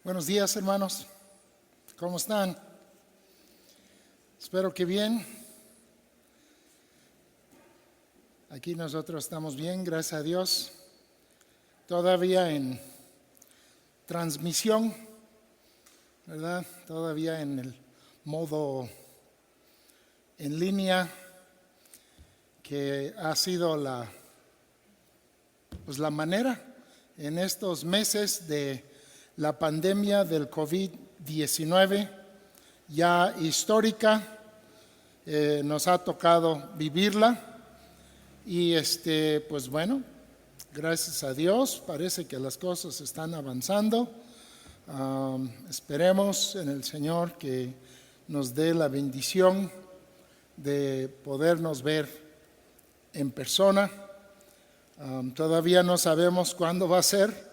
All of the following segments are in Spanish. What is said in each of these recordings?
Buenos días, hermanos. ¿Cómo están? Espero que bien. Aquí nosotros estamos bien, gracias a Dios. Todavía en transmisión, ¿verdad? Todavía en el modo en línea, que ha sido la manera en estos meses de la pandemia del COVID-19, ya histórica. Nos ha tocado vivirla y pues bueno, gracias a Dios parece que las cosas están avanzando. Esperemos en el Señor que nos dé la bendición de podernos ver en persona. Todavía no sabemos cuándo va a ser,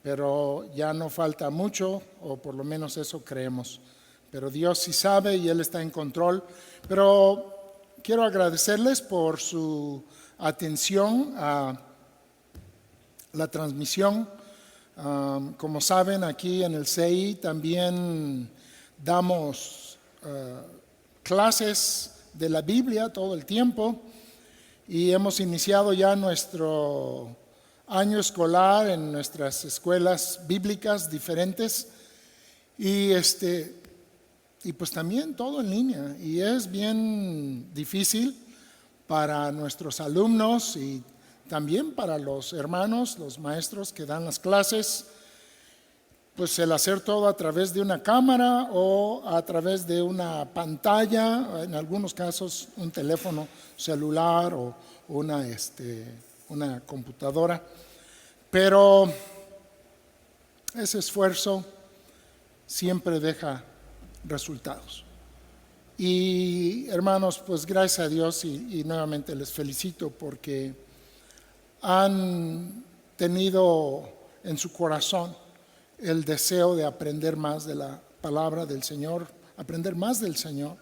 pero ya no falta mucho, o por lo menos eso creemos. Pero Dios sí sabe y Él está en control. Pero quiero agradecerles por su atención a la transmisión. Como saben, aquí en el CI también damos clases de la Biblia todo el tiempo y hemos iniciado ya nuestro año escolar en nuestras escuelas bíblicas diferentes y pues también todo en línea, y es bien difícil para nuestros alumnos y también para los hermanos, los maestros que dan las clases, pues el hacer todo a través de una cámara o a través de una pantalla, en algunos casos un teléfono celular o una computadora. Pero ese esfuerzo siempre deja resultados. Y hermanos, pues gracias a Dios y nuevamente les felicito porque han tenido en su corazón el deseo de aprender más de la palabra del Señor, aprender más del Señor.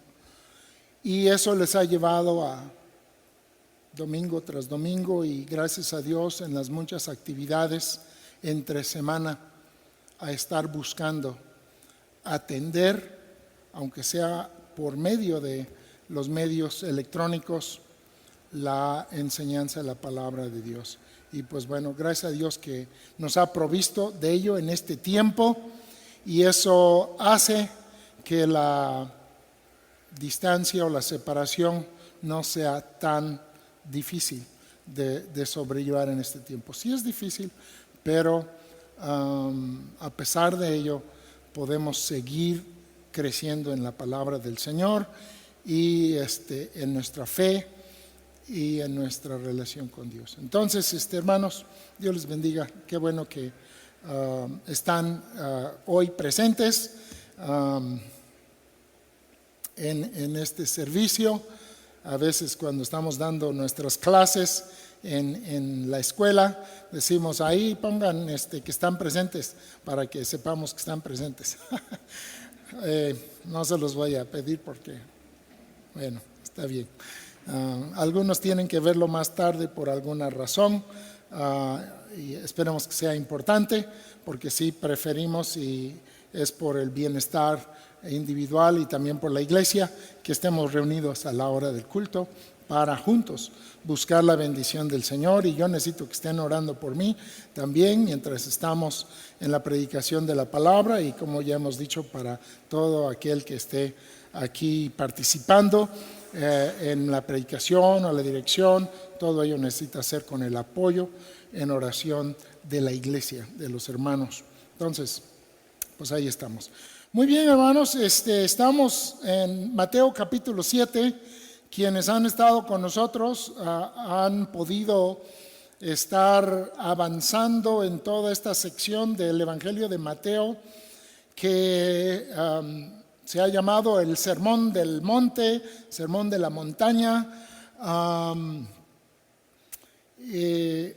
Y eso les ha llevado a domingo tras domingo, y gracias a Dios en las muchas actividades entre semana, a estar buscando atender, aunque sea por medio de los medios electrónicos, la enseñanza de la palabra de Dios. Y pues bueno, gracias a Dios que nos ha provisto de ello en este tiempo, y eso hace que la distancia o la separación no sea tan difícil de sobrellevar en este tiempo. Sí es difícil, pero a pesar de ello podemos seguir creciendo en la palabra del Señor y en nuestra fe y en nuestra relación con Dios. Entonces, hermanos, Dios les bendiga. Qué bueno que están hoy presentes en este servicio. A veces cuando estamos dando nuestras clases en la escuela, decimos ahí pongan que están presentes para que sepamos que están presentes. No se los voy a pedir porque, bueno, está bien. Algunos tienen que verlo más tarde por alguna razón, y esperemos que sea importante, porque sí preferimos, y es por el bienestar individual y también por la iglesia, que estemos reunidos a la hora del culto para juntos buscar la bendición del Señor. Y yo necesito que estén orando por mí también mientras estamos en la predicación de la palabra, y como ya hemos dicho, para todo aquel que esté aquí participando en la predicación o la dirección. Todo ello necesita ser con el apoyo en oración de la iglesia, de los hermanos. Entonces, pues ahí estamos. Muy bien, hermanos, estamos en Mateo capítulo 7. Quienes han estado con nosotros han podido estar avanzando en toda esta sección del Evangelio de Mateo, que se ha llamado el Sermón del Monte, Sermón de la Montaña.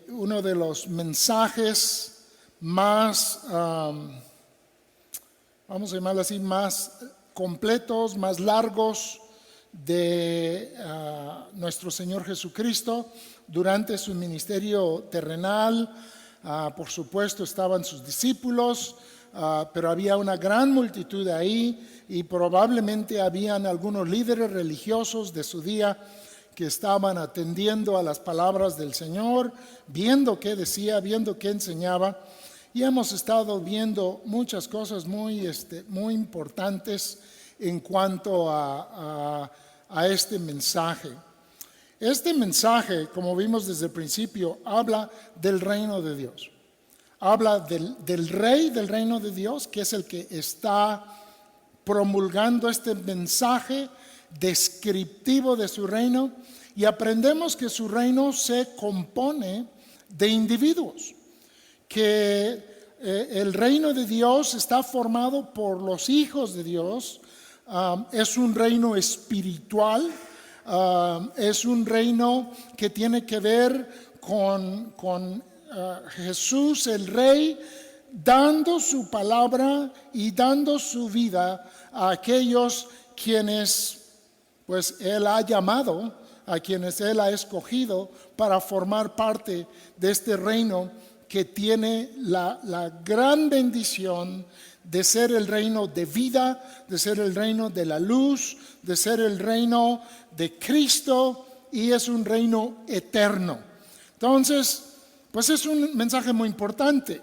Uno de los mensajes más, vamos a llamarlo así, más completos, más largos de nuestro Señor Jesucristo durante su ministerio terrenal. Por supuesto estaban sus discípulos, pero había una gran multitud ahí y probablemente habían algunos líderes religiosos de su día que estaban atendiendo a las palabras del Señor, viendo qué decía, viendo qué enseñaba. Y hemos estado viendo muchas cosas muy importantes en cuanto a este mensaje. Este mensaje, como vimos desde el principio, habla del reino de Dios. Habla del rey del reino de Dios, que es el que está promulgando este mensaje descriptivo de su reino, y aprendemos que su reino se compone de individuos, que el reino de Dios está formado por los hijos de Dios. Es un reino espiritual, es un reino que tiene que ver con Jesús el Rey, dando su palabra y dando su vida a aquellos quienes pues Él ha llamado, a quienes Él ha escogido para formar parte de este reino que tiene la gran bendición de ser el reino de vida, de ser el reino de la luz, de ser el reino de Cristo, y es un reino eterno. Entonces, pues es un mensaje muy importante,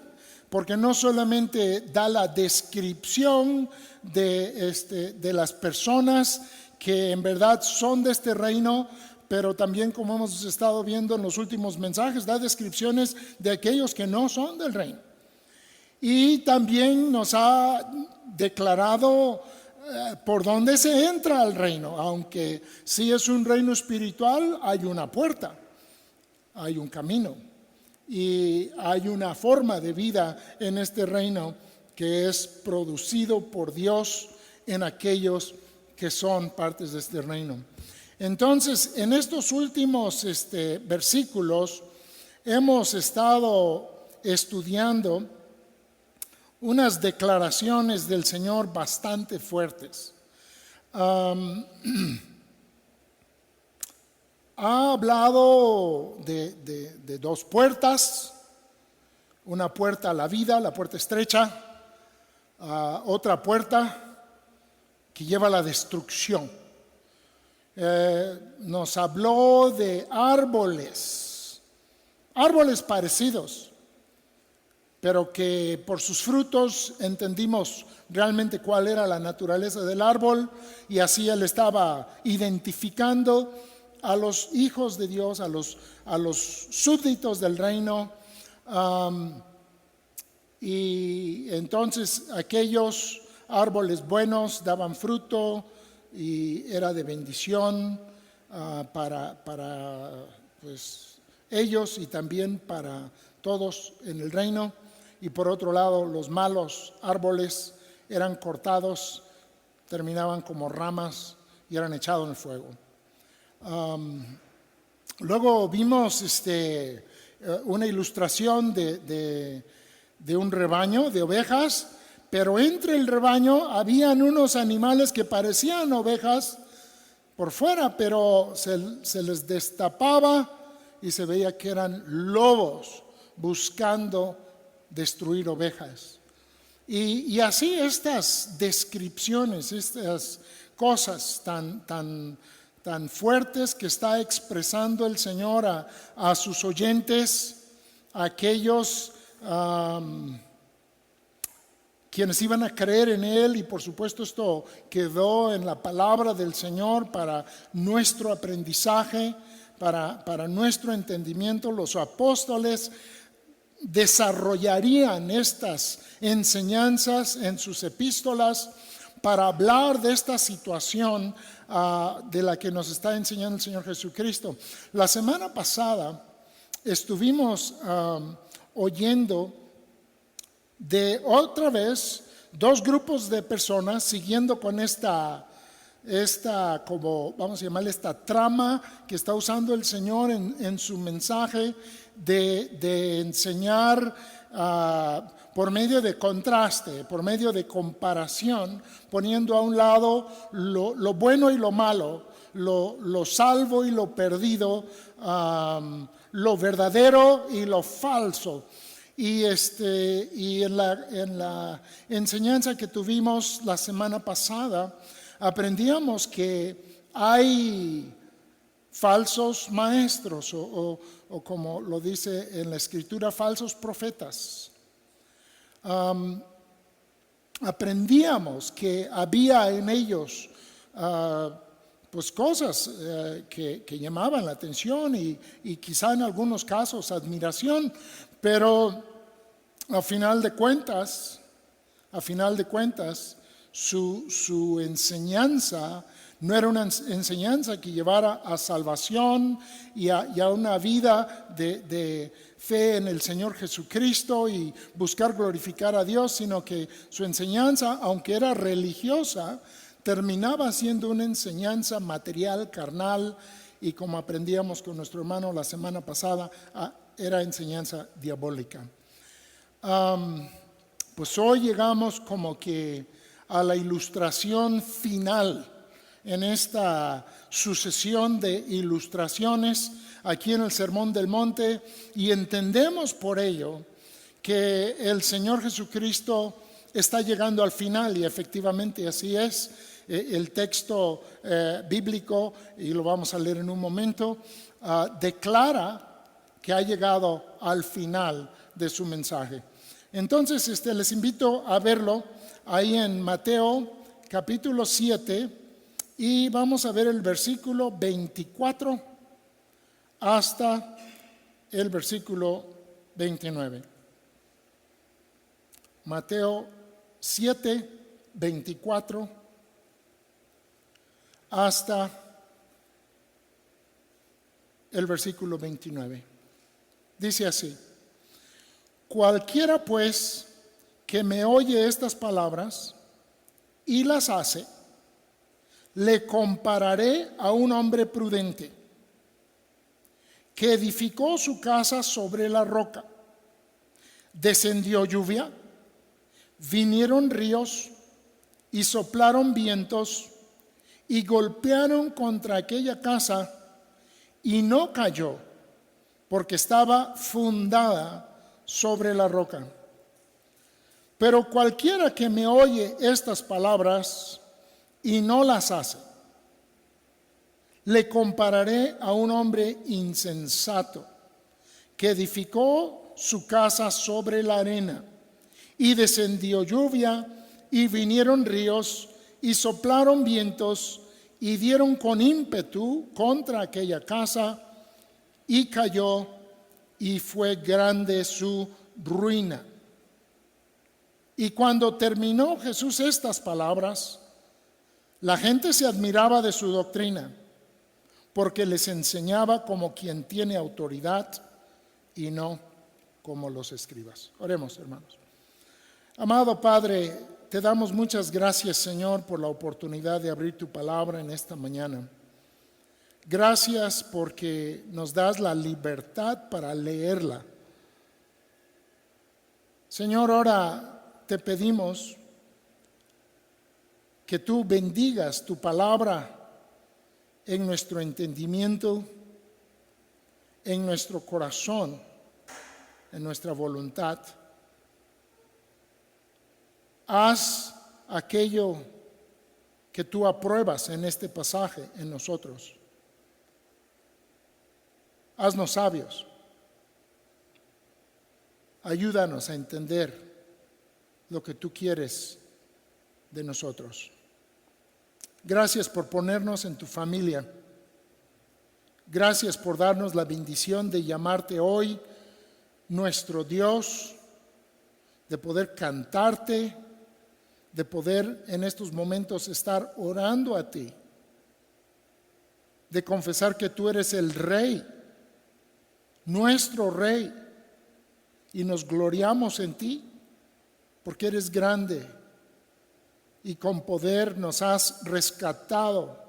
porque no solamente da la descripción de las personas que en verdad son de este reino, pero también, como hemos estado viendo en los últimos mensajes, da descripciones de aquellos que no son del reino. Y también nos ha declarado por dónde se entra al reino. Aunque sí es un reino espiritual, hay una puerta, hay un camino y hay una forma de vida en este reino que es producido por Dios en aquellos que son partes de este reino. Entonces, en estos últimos versículos hemos estado estudiando unas declaraciones del Señor bastante fuertes. Ha hablado de dos puertas, una puerta a la vida, la puerta estrecha, otra puerta que lleva a la destrucción. Nos habló de árboles parecidos, pero que por sus frutos entendimos realmente cuál era la naturaleza del árbol, y así Él estaba identificando a los hijos de Dios, a los súbditos del reino, y entonces aquellos árboles buenos daban fruto y era de bendición para pues, ellos y también para todos en el reino. Y por otro lado, los malos árboles eran cortados, terminaban como ramas y eran echados en el fuego. Luego vimos una ilustración de un rebaño de ovejas, pero entre el rebaño habían unos animales que parecían ovejas por fuera, pero se les destapaba y se veía que eran lobos buscando destruir ovejas. Y así estas descripciones, estas cosas tan fuertes que está expresando el Señor a sus oyentes, a aquellos quienes iban a creer en Él. Y por supuesto esto quedó en la palabra del Señor para nuestro aprendizaje, para nuestro entendimiento. Los apóstoles desarrollarían estas enseñanzas en sus epístolas para hablar de esta situación de la que nos está enseñando el Señor Jesucristo. La semana pasada estuvimos oyendo de otra vez dos grupos de personas siguiendo con esta como vamos a llamarle esta trama que está usando el Señor en su mensaje de enseñar por medio de contraste, por medio de comparación, poniendo a un lado lo bueno y lo malo, lo salvo y lo perdido, lo verdadero y lo falso. y en la enseñanza que tuvimos la semana pasada, aprendíamos que hay falsos maestros o como lo dice en la Escritura, falsos profetas. Aprendíamos que había en ellos pues cosas que llamaban la atención y quizá en algunos casos admiración, pero a final de cuentas, su enseñanza no era una enseñanza que llevara a salvación y a una vida de fe en el Señor Jesucristo y buscar glorificar a Dios, sino que su enseñanza, aunque era religiosa, terminaba siendo una enseñanza material, carnal, y como aprendíamos con nuestro hermano la semana pasada, era enseñanza diabólica. Pues hoy llegamos como que a la ilustración final en esta sucesión de ilustraciones aquí en el Sermón del Monte, y entendemos por ello que el Señor Jesucristo está llegando al final, y efectivamente así es. El texto bíblico, y lo vamos a leer en un momento, declara que ha llegado al final de su mensaje. Entonces les invito a verlo ahí en Mateo capítulo 7, y vamos a ver el versículo 24 hasta el versículo 29. Mateo 7, 24 hasta el versículo 29. Dice así: cualquiera pues que me oye estas palabras y las hace, le compararé a un hombre prudente que edificó su casa sobre la roca. Descendió lluvia, vinieron ríos y soplaron vientos y golpearon contra aquella casa, y no cayó, porque estaba fundada sobre la roca. Pero cualquiera que me oye estas palabras y no las hace, le compararé a un hombre insensato que edificó su casa sobre la arena, y descendió lluvia y vinieron ríos y soplaron vientos y dieron con ímpetu contra aquella casa, y cayó, y fue grande su ruina. Y cuando terminó Jesús estas palabras, la gente se admiraba de su doctrina, porque les enseñaba como quien tiene autoridad y no como los escribas. Oremos, hermanos. Amado Padre, te damos muchas gracias, Señor, por la oportunidad de abrir tu palabra en esta mañana. Gracias porque nos das la libertad para leerla. Señor, ahora te pedimos que tú bendigas tu palabra en nuestro entendimiento, en nuestro corazón, en nuestra voluntad. Haz aquello que tú apruebas en este pasaje en nosotros. Haznos sabios. Ayúdanos a entender lo que tú quieres de nosotros. Gracias por ponernos en tu familia. Gracias por darnos la bendición de llamarte hoy nuestro Dios, de poder cantarte, de poder en estos momentos estar orando a ti, de confesar que tú eres el Rey, nuestro Rey, y nos gloriamos en ti, porque eres grande y con poder nos has rescatado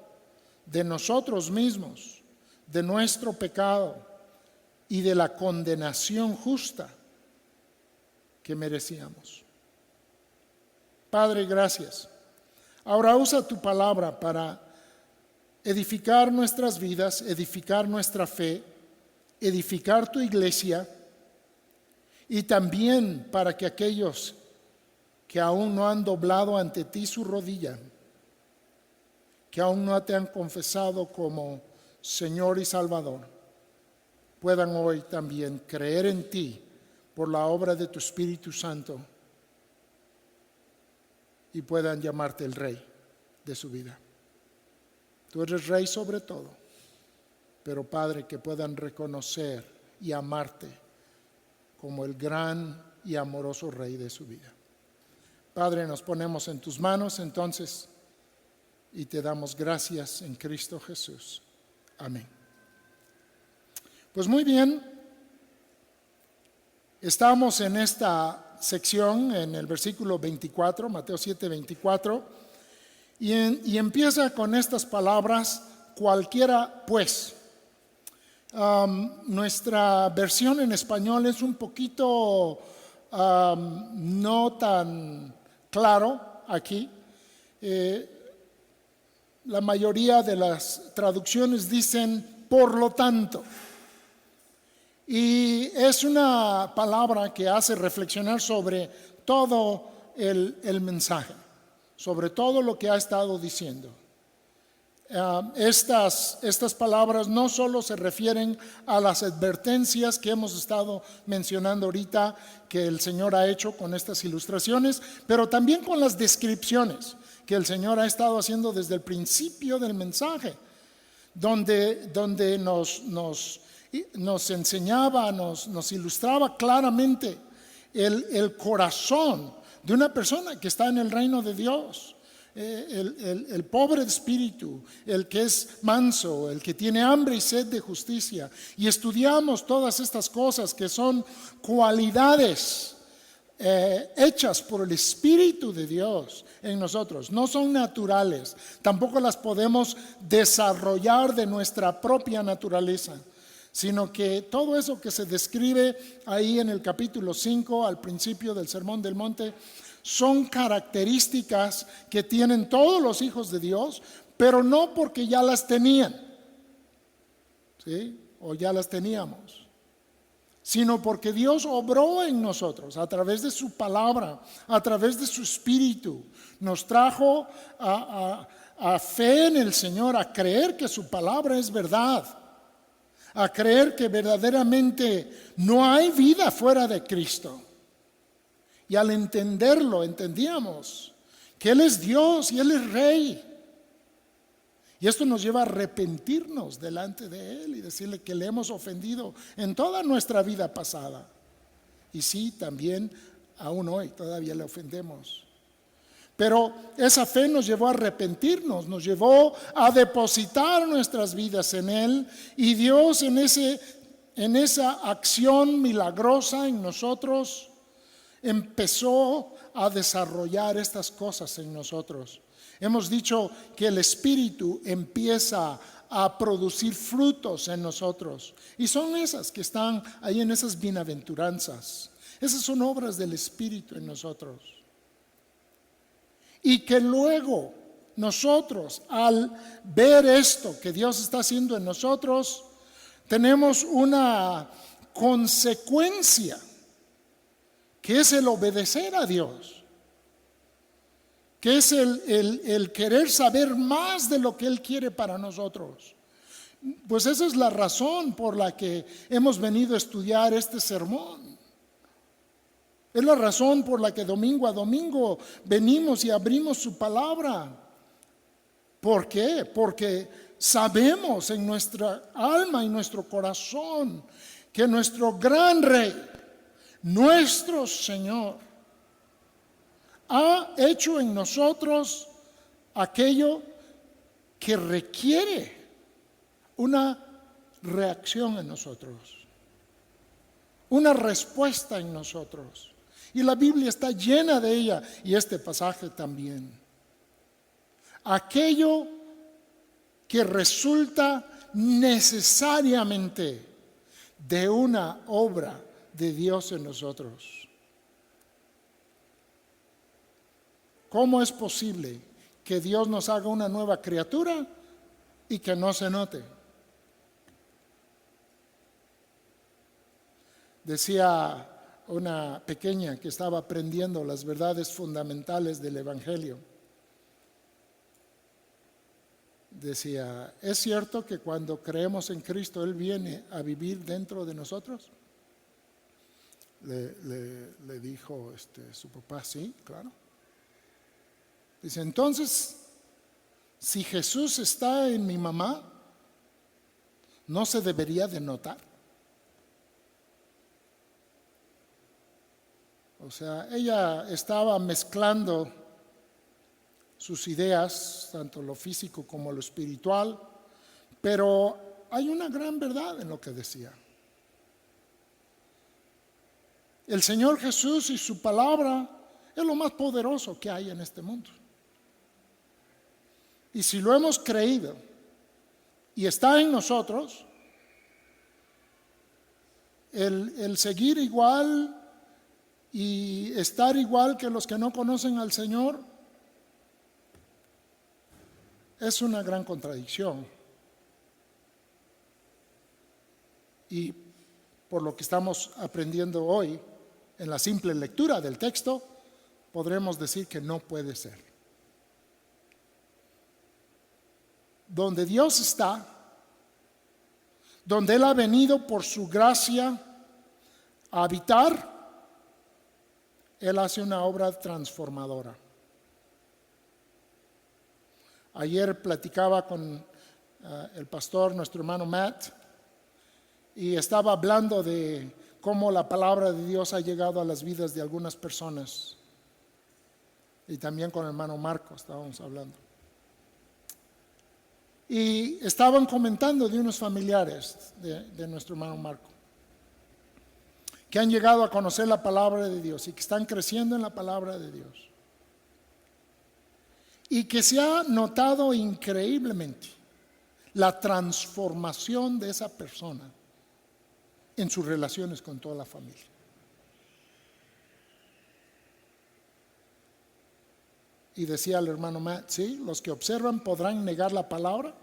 de nosotros mismos, de nuestro pecado y de la condenación justa que merecíamos. Padre, gracias. Ahora usa tu palabra para edificar nuestras vidas, edificar nuestra fe, edificar tu iglesia y también para que aquellos que aún no han doblado ante ti su rodilla, que aún no te han confesado como Señor y Salvador, puedan hoy también creer en ti por la obra de tu Espíritu Santo y puedan llamarte el Rey de su vida. Tú eres Rey sobre todo, pero Padre, que puedan reconocer y amarte como el gran y amoroso Rey de su vida. Padre, nos ponemos en tus manos entonces y te damos gracias en Cristo Jesús. Amén. Pues muy bien, estamos en esta sección, en el versículo 24, Mateo 7, 24, y empieza con estas palabras: cualquiera pues. Nuestra versión en español es un poquito no tan claro aquí. La mayoría de las traducciones dicen por lo tanto. Y es una palabra que hace reflexionar sobre todo el mensaje, sobre todo lo que ha estado diciendo. Estas palabras no solo se refieren a las advertencias que hemos estado mencionando ahorita, que el Señor ha hecho con estas ilustraciones, pero también con las descripciones que el Señor ha estado haciendo desde el principio del mensaje, donde nos enseñaba, nos ilustraba claramente el corazón de una persona que está en el reino de Dios. El pobre de espíritu, el que es manso, el que tiene hambre y sed de justicia. Y estudiamos todas estas cosas que son cualidades hechas por el Espíritu de Dios en nosotros. No son naturales, tampoco las podemos desarrollar de nuestra propia naturaleza, sino que todo eso que se describe ahí en el capítulo 5, al principio del Sermón del Monte, son características que tienen todos los hijos de Dios, pero no porque ya las tenían, ¿sí? O ya las teníamos, sino porque Dios obró en nosotros a través de su palabra, a través de su Espíritu. Nos trajo a fe en el Señor, a creer que su palabra es verdad, a creer que verdaderamente no hay vida fuera de Cristo. Y al entenderlo, entendíamos que Él es Dios y Él es Rey. Y esto nos lleva a arrepentirnos delante de Él y decirle que le hemos ofendido en toda nuestra vida pasada. Y sí, también aún hoy todavía le ofendemos. Pero esa fe nos llevó a arrepentirnos, nos llevó a depositar nuestras vidas en Él. Y Dios en esa acción milagrosa en nosotros empezó a desarrollar estas cosas en nosotros. Hemos dicho que el Espíritu empieza a producir frutos en nosotros, y son esas que están ahí en esas bienaventuranzas. Esas son obras del Espíritu en nosotros, y que luego nosotros, al ver esto que Dios está haciendo en nosotros, tenemos una consecuencia, que es el obedecer a Dios, que es el querer saber más de lo que Él quiere para nosotros. Pues esa es la razón por la que hemos venido a estudiar este sermón. Es la razón por la que domingo a domingo venimos y abrimos su palabra. ¿Por qué? Porque sabemos en nuestra alma y nuestro corazón que nuestro gran Rey, nuestro Señor, ha hecho en nosotros aquello que requiere una reacción en nosotros, una respuesta en nosotros. Y la Biblia está llena de ella, y este pasaje también. Aquello que resulta necesariamente de una obra de Dios en nosotros. ¿Cómo es posible que Dios nos haga una nueva criatura y que no se note? Decía una pequeña que estaba aprendiendo las verdades fundamentales del Evangelio. Decía, ¿es cierto que cuando creemos en Cristo Él viene a vivir dentro de nosotros? Le dijo su papá, sí, claro. Dice, entonces, si Jesús está en mi mamá, ¿no se debería de notar? O sea, ella estaba mezclando sus ideas, tanto lo físico como lo espiritual, pero hay una gran verdad en lo que decía. El Señor Jesús y su palabra es lo más poderoso que hay en este mundo. Y si lo hemos creído y está en nosotros, el seguir igual y estar igual que los que no conocen al Señor es una gran contradicción. Y por lo que estamos aprendiendo hoy, en la simple lectura del texto, podremos decir que no puede ser. Donde Dios está, donde Él ha venido por su gracia a habitar, Él hace una obra transformadora. Ayer platicaba con el pastor, nuestro hermano Matt, y estaba hablando de cómo la palabra de Dios ha llegado a las vidas de algunas personas. Y también con el hermano Marco estábamos hablando. Y estaban comentando de unos familiares de nuestro hermano Marco, que han llegado a conocer la palabra de Dios y que están creciendo en la palabra de Dios. Y que se ha notado increíblemente la transformación de esa persona en sus relaciones con toda la familia. Y decía el hermano Matt, sí, los que observan podrán negar la palabra,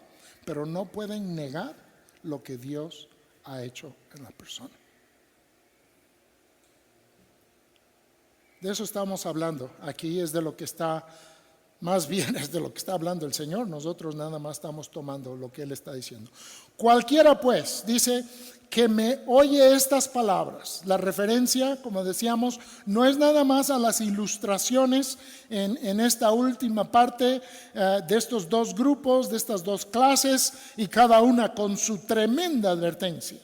pero no pueden negar lo que Dios ha hecho en la persona. De eso estamos hablando. Aquí es de lo que está, más bien es de lo que está hablando el Señor. Nosotros nada más estamos tomando lo que Él está diciendo. Cualquiera pues, dice, que me oye estas palabras. La referencia, como decíamos, no es nada más a las ilustraciones en esta última parte de estos dos grupos, de estas dos clases, y cada una con su tremenda advertencia,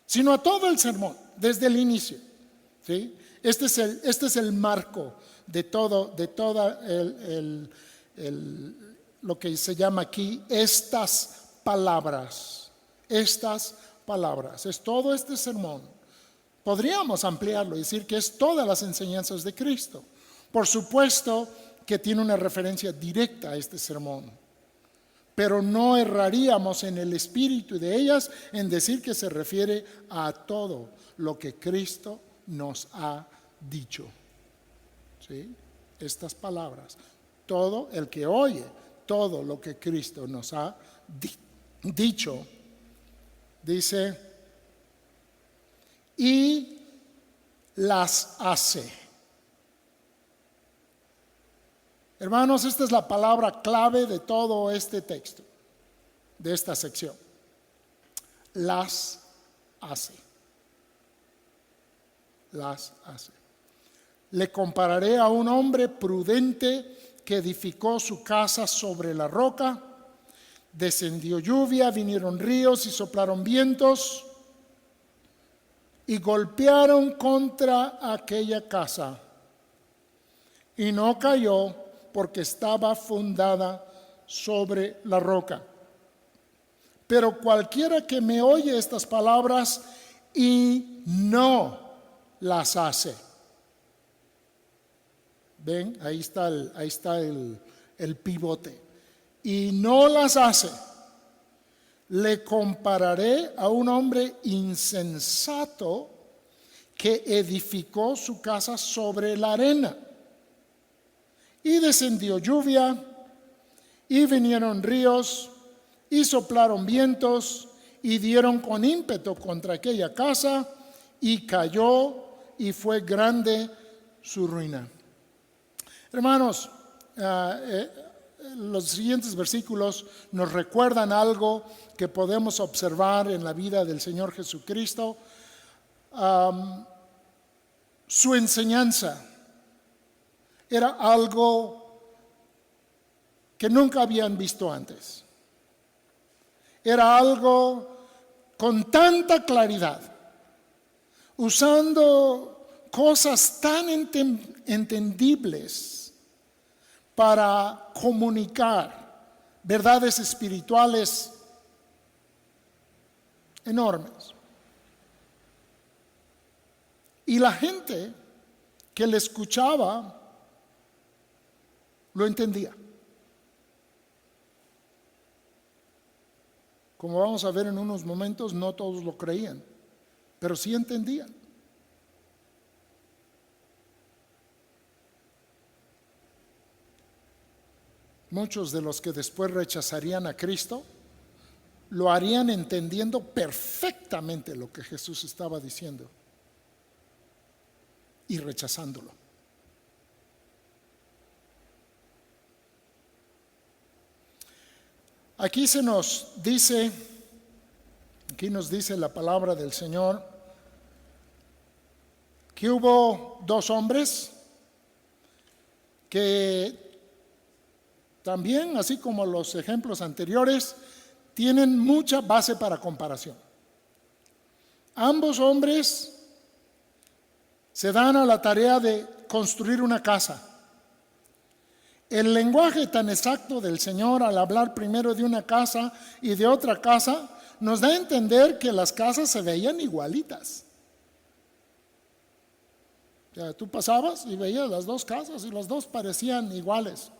sino a todo el sermón, desde el inicio, ¿sí? Este es el marco de todo lo que se llama aquí estas palabras. Estas palabras, es todo este sermón. Podríamos ampliarlo y decir que es todas las enseñanzas de Cristo. Por supuesto que tiene una referencia directa a este sermón, pero no erraríamos en el espíritu de ellas en decir que se refiere a todo lo que Cristo nos ha dicho. ¿Sí? Estas palabras, todo el que oye todo lo que Cristo nos ha dicho, dice, y las hace. Hermanos, esta es la palabra clave de todo este texto, de esta sección. Las hace. Las hace. Le compararé a un hombre prudente que edificó su casa sobre la roca. Descendió lluvia, vinieron ríos y soplaron vientos y golpearon contra aquella casa. Y no cayó porque estaba fundada sobre la roca. Pero cualquiera que me oye estas palabras y no las hace. ¿Ven? Ahí está el pivote. Y no las hace. Le compararé a un hombre insensato que edificó su casa sobre la arena. Y descendió lluvia, y vinieron ríos, y soplaron vientos, y dieron con ímpetu contra aquella casa, y cayó, y fue grande su ruina. Hermanos, los siguientes versículos nos recuerdan algo que podemos observar en la vida del Señor Jesucristo. Su enseñanza era algo que nunca habían visto antes. Era algo con tanta claridad, usando cosas tan entendibles para comunicar verdades espirituales enormes. Y la gente que le escuchaba lo entendía. Como vamos a ver en unos momentos, no todos lo creían, pero sí entendían. Muchos de los que después rechazarían a Cristo lo harían entendiendo perfectamente lo que Jesús estaba diciendo y rechazándolo. Aquí nos dice la palabra del Señor que hubo dos hombres que también, así como los ejemplos anteriores, tienen mucha base para comparación. Ambos hombres se dan a la tarea de construir una casa. El lenguaje tan exacto del Señor al hablar primero de una casa y de otra casa nos da a entender que las casas se veían igualitas. O sea, tú pasabas y veías las dos casas y las dos parecían iguales.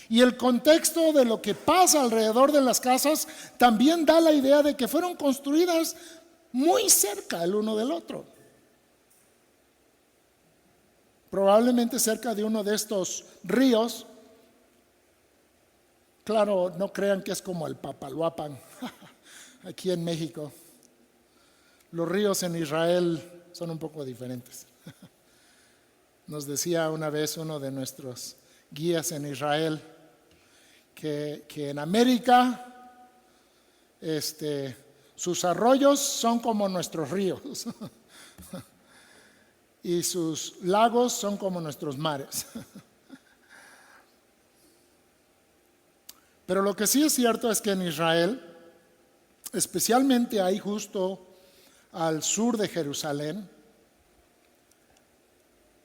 Y el contexto de lo que pasa alrededor de las casas también da la idea de que fueron construidas muy cerca el uno del otro. Probablemente cerca de uno de estos ríos. Claro, no crean que es como el Papaloapan aquí en México. Los ríos en Israel son un poco diferentes. Nos decía una vez uno de nuestros guías en Israel que en América sus arroyos son como nuestros ríos y sus lagos son como nuestros mares. Pero lo que sí es cierto es que en Israel, especialmente ahí justo al sur de Jerusalén,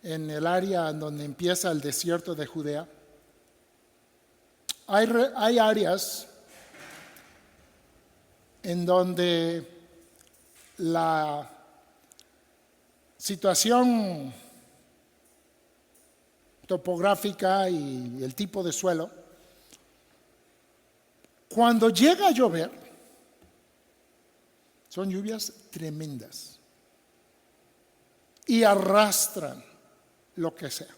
en el área en donde empieza el desierto de Judea, hay áreas en donde la situación topográfica y el tipo de suelo, cuando llega a llover, son lluvias tremendas y arrastran lo que sea.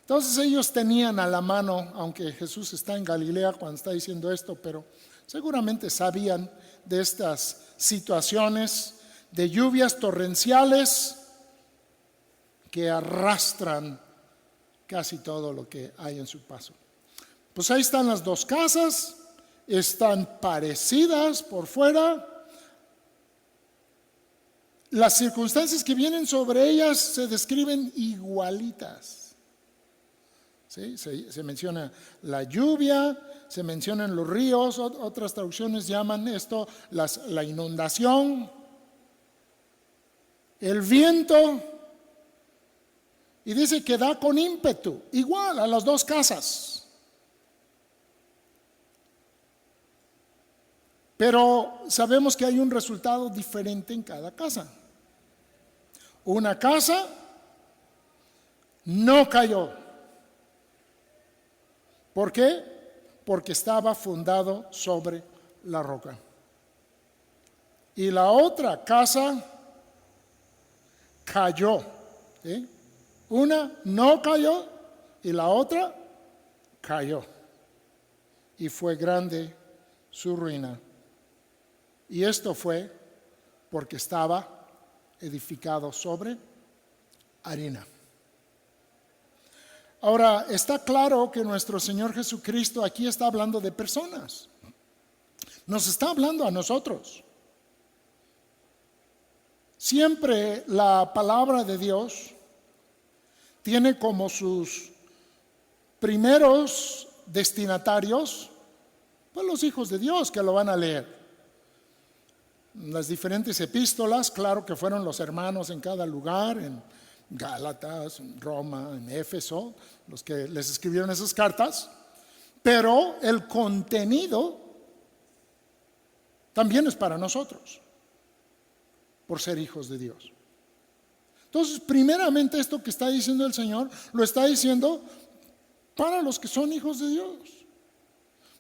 Entonces ellos tenían a la mano, aunque Jesús está en Galilea cuando está diciendo esto, pero seguramente sabían de estas situaciones de lluvias torrenciales que arrastran casi todo lo que hay en su paso. Pues ahí están las dos casas, están parecidas por fuera. Las circunstancias que vienen sobre ellas se describen igualitas. ¿Sí? Se menciona la lluvia, se mencionan los ríos, otras traducciones llaman esto la inundación, el viento, y dice que da con ímpetu, igual a las dos casas. Pero sabemos que hay un resultado diferente en cada casa. Una casa no cayó. ¿Por qué? Porque estaba fundado sobre la roca. Y la otra casa cayó. ¿Sí? Una no cayó y la otra cayó. Y fue grande su ruina. Y esto fue porque estaba edificado sobre arena. Ahora, está claro que nuestro Señor Jesucristo aquí está hablando de personas. Nos está hablando a nosotros. Siempre la palabra de Dios tiene como sus primeros destinatarios, pues los hijos de Dios que lo van a leer. Las diferentes epístolas, claro que fueron los hermanos en cada lugar, en Gálatas, en Roma, en Éfeso, los que les escribieron esas cartas, pero el contenido también es para nosotros, por ser hijos de Dios. Entonces, primeramente esto que está diciendo el Señor, lo está diciendo para los que son hijos de Dios,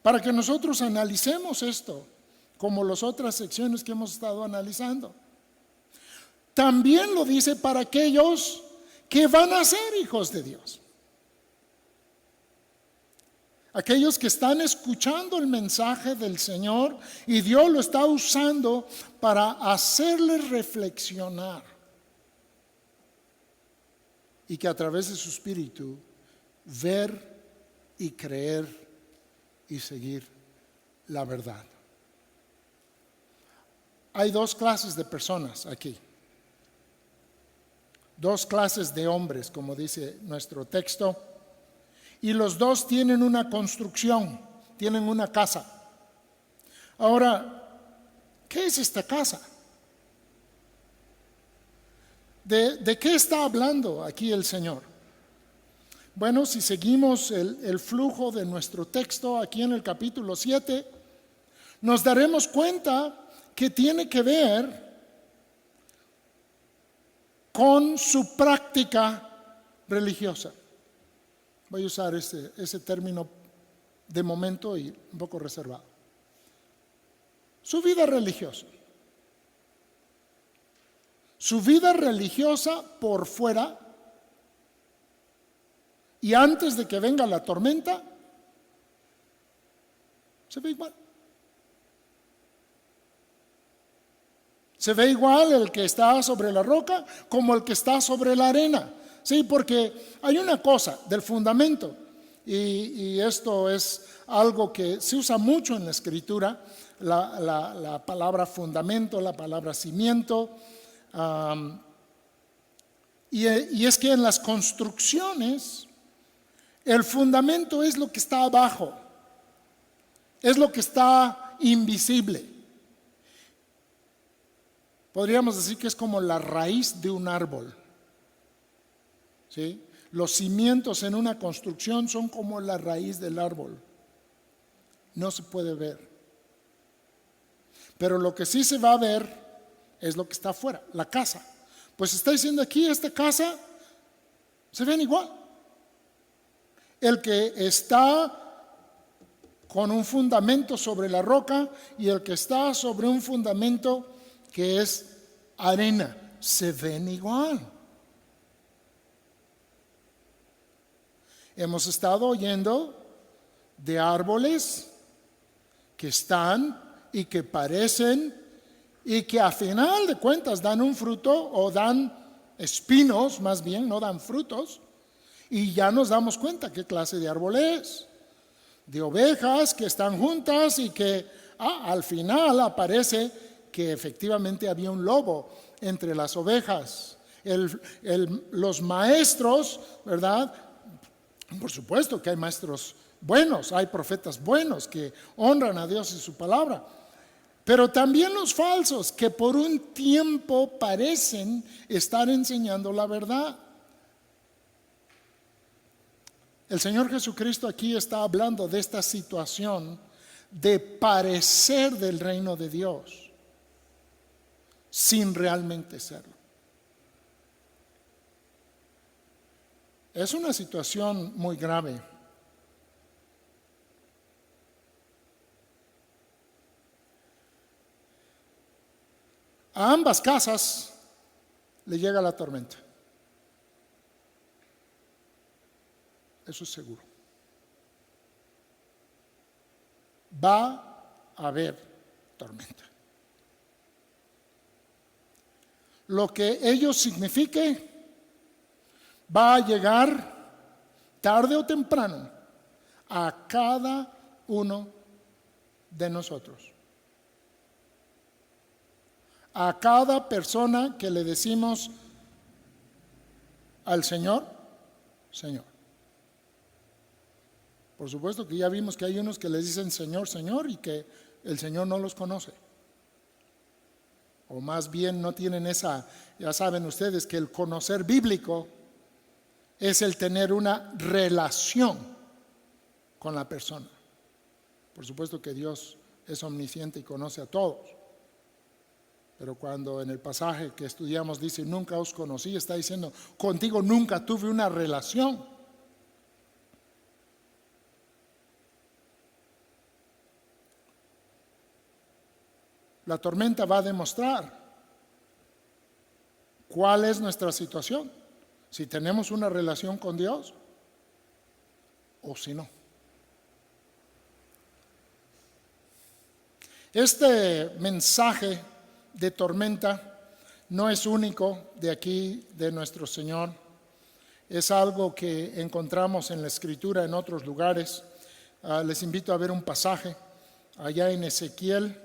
para que nosotros analicemos esto, como las otras secciones que hemos estado analizando. También lo dice para aquellos que van a ser hijos de Dios. Aquellos que están escuchando el mensaje del Señor y Dios lo está usando para hacerles reflexionar. Y que a través de su espíritu ver y creer y seguir la verdad. Hay dos clases de personas aquí. Dos clases de hombres, como dice nuestro texto. Y los dos tienen una construcción, tienen una casa. Ahora, ¿qué es esta casa? ¿De qué está hablando aquí el Señor? Bueno, si seguimos el flujo de nuestro texto aquí en el capítulo 7, nos daremos cuenta que tiene que ver con su práctica religiosa. Voy a usar ese término de momento y un poco reservado. Su vida religiosa. Su vida religiosa por fuera, y antes de que venga la tormenta, se ve igual. Se ve igual el que está sobre la roca como el que está sobre la arena. Sí, porque hay una cosa del fundamento, y esto es algo que se usa mucho en la Escritura, la palabra fundamento, la palabra cimiento, y es que en las construcciones el fundamento es lo que está abajo, es lo que está invisible. Podríamos decir que es como la raíz de un árbol. ¿Sí? Los cimientos en una construcción son como la raíz del árbol. No se puede ver. Pero lo que sí se va a ver es lo que está afuera, la casa. Pues está diciendo aquí, esta casa se ven igual. El que está con un fundamento sobre la roca y el que está sobre un fundamento que es arena, se ven igual. Hemos estado oyendo de árboles que están y que parecen y que a final de cuentas dan un fruto o dan espinos, más bien, no dan frutos, y ya nos damos cuenta qué clase de árbol es. De ovejas que están juntas y que al final aparece que efectivamente había un lobo entre las ovejas. Los maestros, ¿verdad? Por supuesto que hay maestros buenos, hay profetas buenos que honran a Dios y su palabra, pero también los falsos que por un tiempo parecen estar enseñando la verdad. El Señor Jesucristo aquí está hablando de esta situación de parecer del reino de Dios sin realmente serlo. Es una situación muy grave. A ambas casas le llega la tormenta. Eso es seguro. Va a haber tormenta. Lo que ello signifique va a llegar tarde o temprano a cada uno de nosotros. A cada persona que le decimos al Señor, Señor. Por supuesto que ya vimos que hay unos que les dicen Señor, Señor, y que el Señor no los conoce. O más bien no tienen esa, ya saben ustedes que el conocer bíblico es el tener una relación con la persona. Por supuesto que Dios es omnisciente y conoce a todos. Pero cuando en el pasaje que estudiamos dice, nunca os conocí, está diciendo, contigo nunca tuve una relación. La tormenta va a demostrar cuál es nuestra situación, si tenemos una relación con Dios o si no. Este mensaje de tormenta no es único de aquí, de nuestro Señor. Es algo que encontramos en la Escritura en otros lugares. Les invito a ver un pasaje allá en Ezequiel,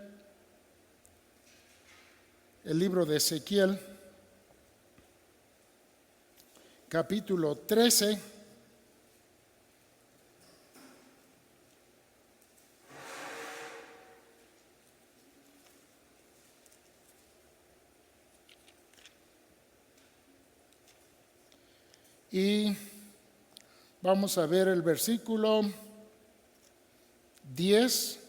el libro de Ezequiel, capítulo 13. Y vamos a ver el versículo 10.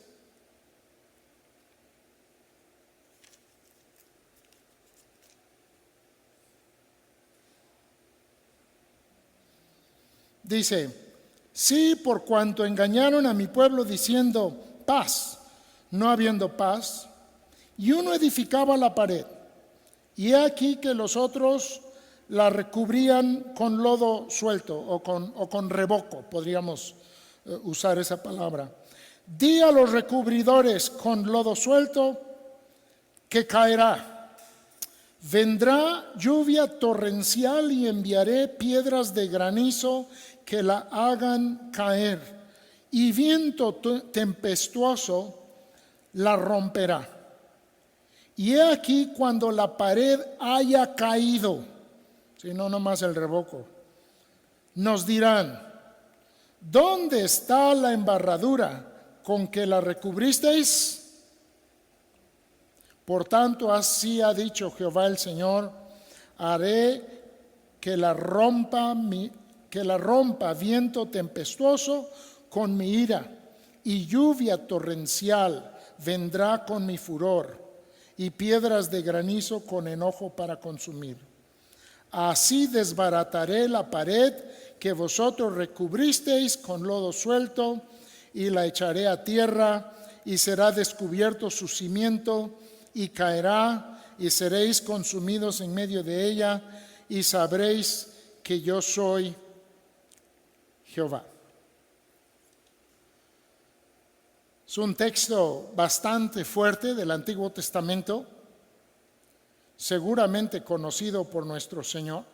Dice, sí, por cuanto engañaron a mi pueblo diciendo paz, no habiendo paz, y uno edificaba la pared, y he aquí que los otros la recubrían con lodo suelto o con revoco, podríamos usar esa palabra. Di a los recubridores con lodo suelto que caerá. Vendrá lluvia torrencial y enviaré piedras de granizo que la hagan caer, y viento tempestuoso la romperá. Y he aquí cuando la pared haya caído, si no nomás el revoco, nos dirán, ¿dónde está la embarradura con que la recubristeis? Por tanto, así ha dicho Jehová el Señor, haré que la rompa viento tempestuoso con mi ira, y lluvia torrencial vendrá con mi furor, y piedras de granizo con enojo para consumir. Así desbarataré la pared que vosotros recubristeis con lodo suelto, y la echaré a tierra, y será descubierto su cimiento, y caerá, y seréis consumidos en medio de ella, y sabréis que yo soy Jehová. Es un texto bastante fuerte del Antiguo Testamento, seguramente conocido por nuestro Señor,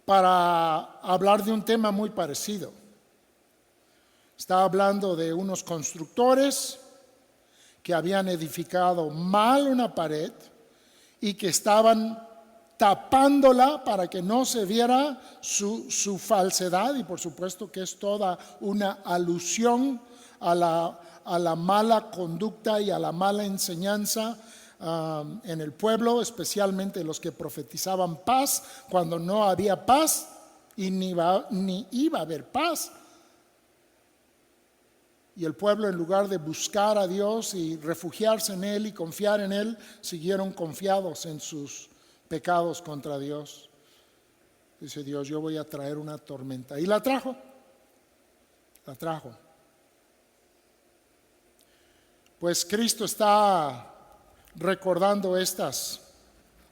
para hablar de un tema muy parecido. Está hablando de unos constructores que habían edificado mal una pared y que estaban tapándola para que no se viera su falsedad, y por supuesto que es toda una alusión a la mala conducta y a la mala enseñanza en el pueblo, especialmente los que profetizaban paz cuando no había paz y ni iba a haber paz. Y el pueblo, en lugar de buscar a Dios y refugiarse en Él y confiar en Él, siguieron confiados en sus pecados contra Dios. Dice Dios, yo voy a traer una tormenta. Y la trajo. Pues Cristo está recordando estas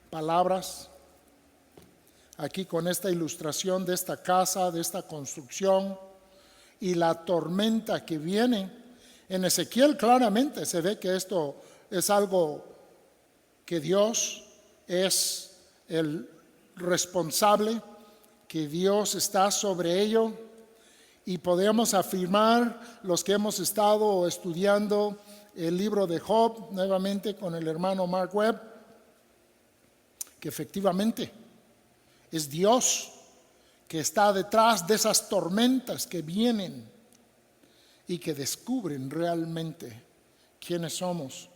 palabras aquí con esta ilustración de esta casa, de esta construcción y la tormenta que viene. En Ezequiel claramente se ve que esto es algo que Dios es responsable, que Dios está sobre ello, y podemos afirmar, los que hemos estado estudiando el libro de Job nuevamente con el hermano Mark Webb, que efectivamente es Dios que está detrás de esas tormentas que vienen y que descubren realmente quiénes somos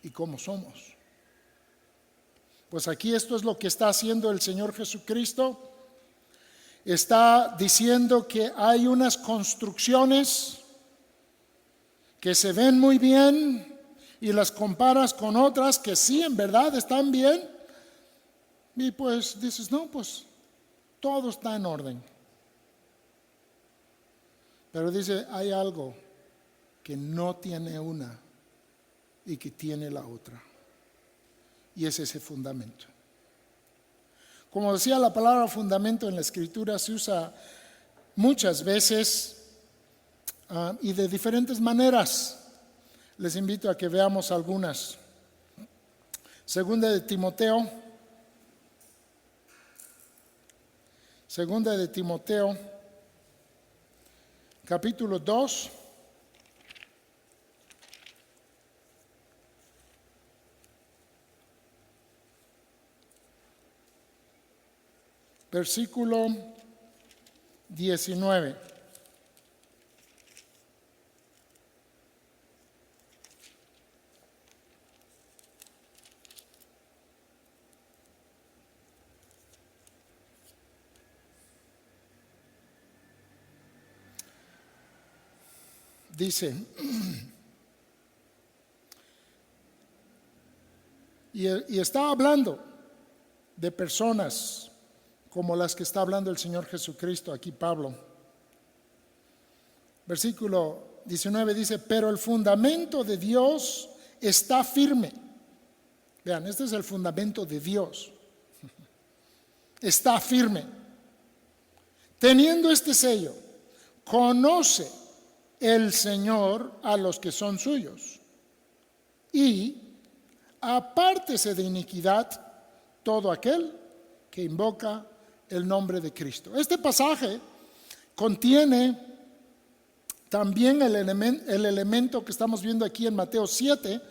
y cómo somos. Pues aquí esto es lo que está haciendo el Señor Jesucristo. Está diciendo que hay unas construcciones que se ven muy bien y las comparas con otras que sí, en verdad están bien. Y pues dices, no, pues todo está en orden. Pero dice, hay algo que no tiene una y que tiene la otra. Y es ese fundamento. Como decía, la palabra fundamento en la Escritura se usa muchas veces y de diferentes maneras. Les invito a que veamos algunas. Segunda de Timoteo, capítulo 2. Versículo 19. Dice, y está hablando de personas como las que está hablando el Señor Jesucristo aquí Pablo. Versículo 19 dice, pero el fundamento de Dios está firme. Vean, este es el fundamento de Dios. Está firme. Teniendo este sello, conoce el Señor a los que son suyos. Y apártese de iniquidad todo aquel que invoca el nombre de Cristo. Este pasaje contiene también el elemento que estamos viendo aquí en Mateo 7,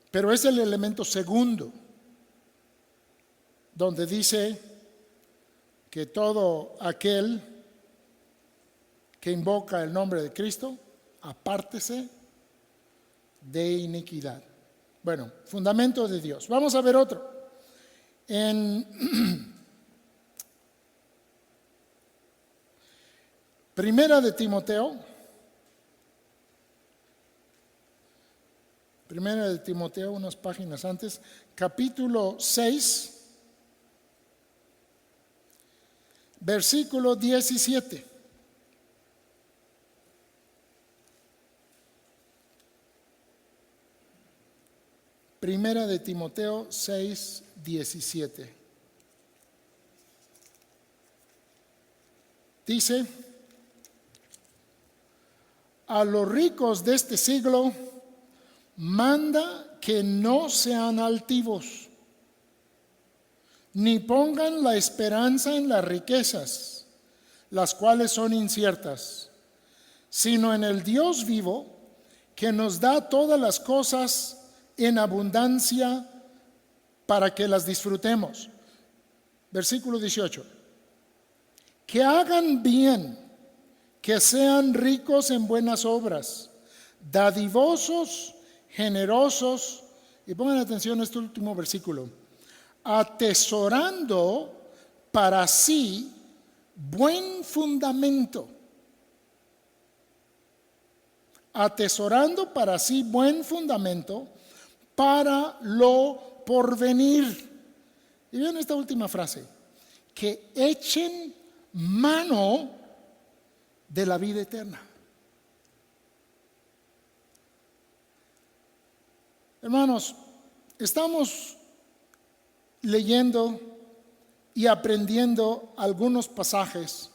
pero es el elemento segundo, donde dice que todo aquel que invoca el nombre de Cristo, apártese de iniquidad. Bueno, fundamento de Dios. Vamos a ver otro. En Primera de Timoteo, unas páginas antes, capítulo 6, versículo 17. Primera de Timoteo 6, 17. Dice, a los ricos de este siglo manda que no sean altivos, ni pongan la esperanza en las riquezas, las cuales son inciertas, sino en el Dios vivo, que nos da todas las cosas en abundancia para que las disfrutemos. Versículo 18. Que hagan bien, que sean ricos en buenas obras, dadivosos, generosos, y pongan atención a este último versículo, atesorando para sí buen fundamento. Atesorando para sí buen fundamento para lo porvenir. Y vean esta última frase, que echen mano de la vida eterna. Hermanos, estamos leyendo y aprendiendo algunos pasajes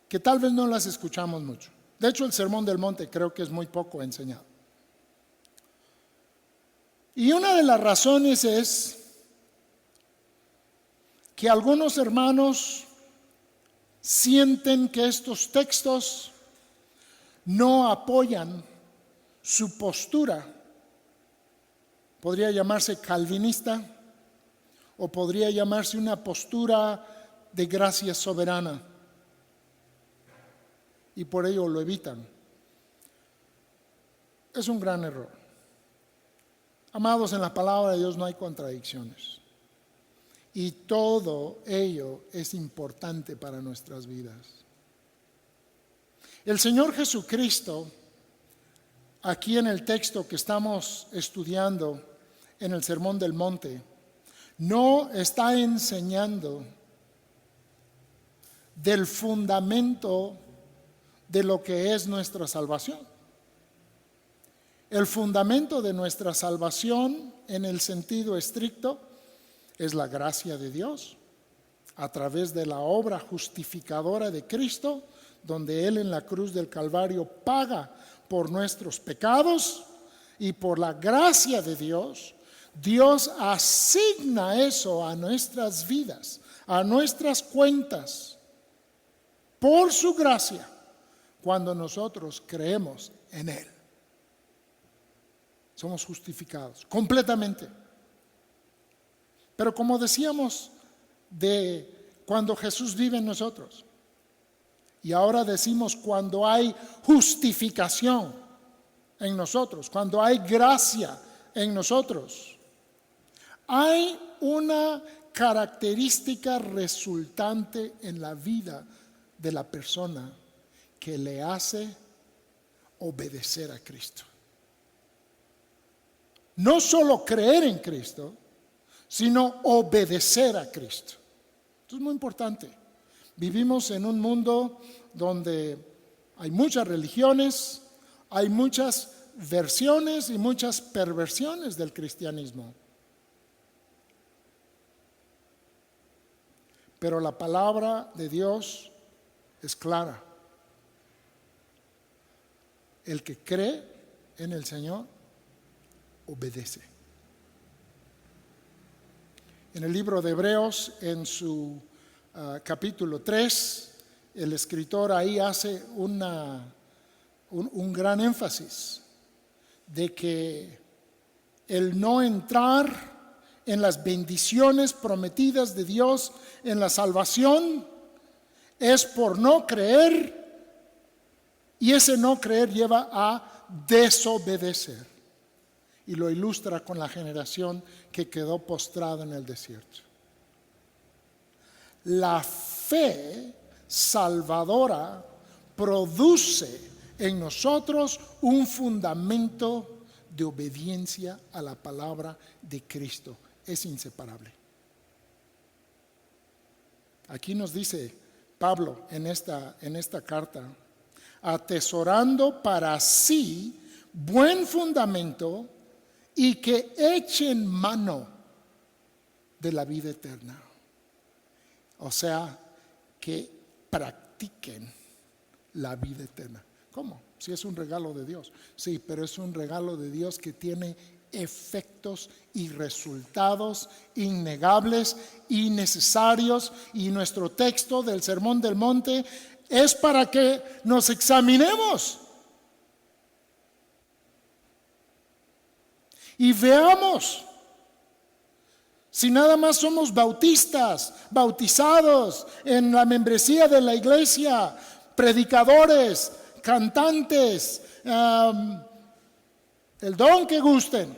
que tal vez no las escuchamos mucho. De hecho, el Sermón del Monte creo que es muy poco enseñado. Y una de las razones es que algunos hermanos sienten que estos textos no apoyan su postura. Podría llamarse calvinista o podría llamarse una postura de gracia soberana, y por ello lo evitan. Es un gran error. Amados, en la palabra de Dios no hay contradicciones, y todo ello es importante para nuestras vidas. El Señor Jesucristo, aquí en el texto que estamos estudiando en el Sermón del Monte, no está enseñando del fundamento de lo que es nuestra salvación. El fundamento de nuestra salvación, en el sentido estricto, es la gracia de Dios a través de la obra justificadora de Cristo, donde Él en la cruz del Calvario paga por nuestros pecados, y por la gracia de Dios, Dios asigna eso a nuestras vidas, a nuestras cuentas, por su gracia, cuando nosotros creemos en Él. Somos justificados completamente. Pero como decíamos de cuando Jesús vive en nosotros, y ahora decimos cuando hay justificación en nosotros, cuando hay gracia en nosotros, hay una característica resultante en la vida de la persona que le hace obedecer a Cristo. No solo creer en Cristo, sino obedecer a Cristo. Esto es muy importante. Vivimos en un mundo donde hay muchas religiones, hay muchas versiones y muchas perversiones del cristianismo. Pero la palabra de Dios es clara. El que cree en el Señor obedece. En el libro de Hebreos, en su capítulo 3, el escritor ahí hace un gran énfasis de que el no entrar en las bendiciones prometidas de Dios en la salvación es por no creer, y ese no creer lleva a desobedecer, y lo ilustra con la generación que quedó postrada en el desierto. La fe salvadora produce en nosotros un fundamento de obediencia a la palabra de Cristo. Es inseparable. Aquí nos dice Pablo en esta carta, atesorando para sí buen fundamento, y que echen mano de la vida eterna. O sea, que practiquen la vida eterna. ¿Cómo? Si es un regalo de Dios. Sí, pero es un regalo de Dios que tiene efectos y resultados innegables y necesarios. Y nuestro texto del Sermón del Monte es para que nos examinemos y veamos si nada más somos bautistas, bautizados en la membresía de la iglesia, predicadores, cantantes, el don que gusten,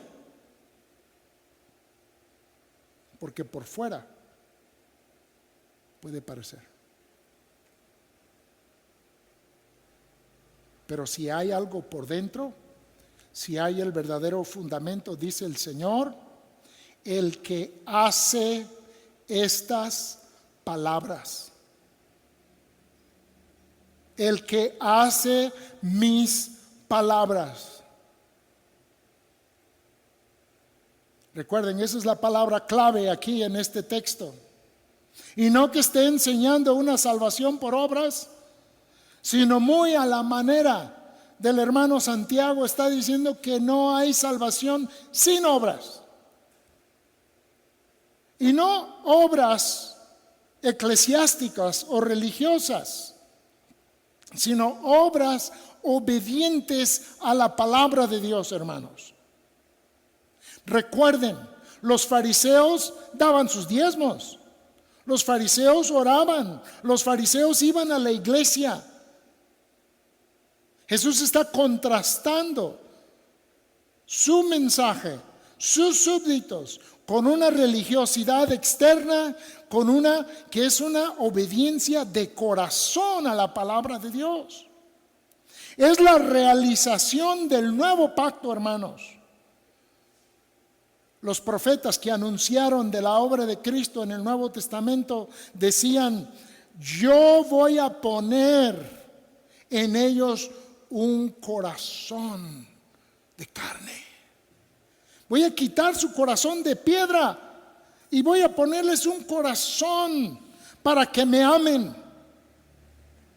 porque por fuera puede parecer. Pero si hay algo por dentro, si hay el verdadero fundamento, dice el Señor, el que hace estas palabras, el que hace mis palabras. Recuerden, esa es la palabra clave aquí en este texto. Y no que esté enseñando una salvación por obras, sino muy a la manera del hermano Santiago, está diciendo que no hay salvación sin obras. Y no obras eclesiásticas o religiosas, sino obras obedientes a la palabra de Dios, hermanos. Recuerden, los fariseos daban sus diezmos, los fariseos oraban, los fariseos iban a la iglesia. Jesús está contrastando su mensaje, sus súbditos, con una religiosidad externa, con una que es una obediencia de corazón a la palabra de Dios. Es la realización del nuevo pacto, hermanos. Los profetas que anunciaron de la obra de Cristo en el Nuevo Testamento decían: yo voy a poner en ellos un corazón de carne. Voy a quitar su corazón de piedra y voy a ponerles un corazón para que me amen.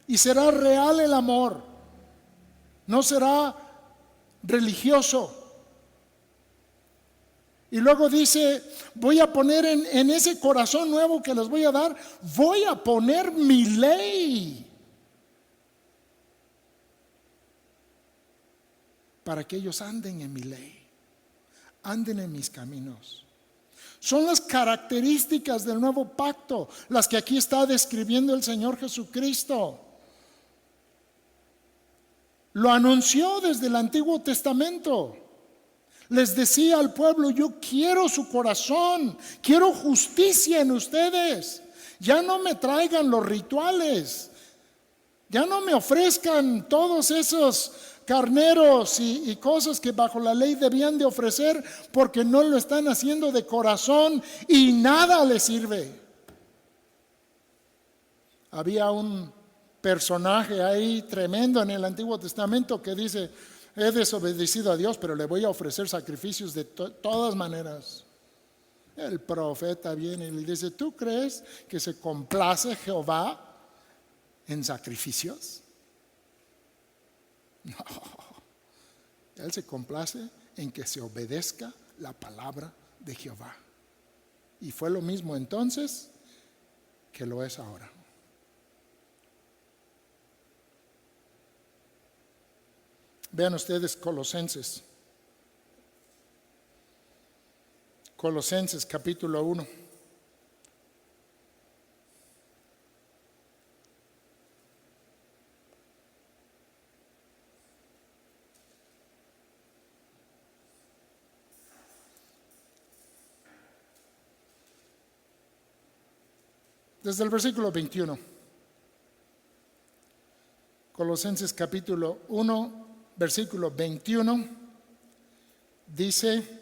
Y será real el amor, no será religioso. Y luego dice: voy a poner en ese corazón nuevo que les voy a dar, voy a poner mi ley, para que ellos anden en mi ley, anden en mis caminos. Son las características del nuevo pacto, las que aquí está describiendo el Señor Jesucristo. Lo anunció desde el Antiguo Testamento. Les decía al pueblo: yo quiero su corazón, quiero justicia en ustedes. Ya no me traigan los rituales, ya no me ofrezcan todos esos carneros y cosas que bajo la ley debían de ofrecer, porque no lo están haciendo de corazón y nada les sirve. Había un personaje ahí tremendo en el Antiguo Testamento que dice: he desobedecido a Dios, pero le voy a ofrecer sacrificios de todas maneras. El profeta viene y le dice: ¿tú crees que se complace Jehová en sacrificios? No, Él se complace en que se obedezca la palabra de Jehová. Y fue lo mismo entonces que lo es ahora. Vean ustedes Colosenses capítulo 1. Desde el versículo 21. Colosenses capítulo 1, versículo 21, dice: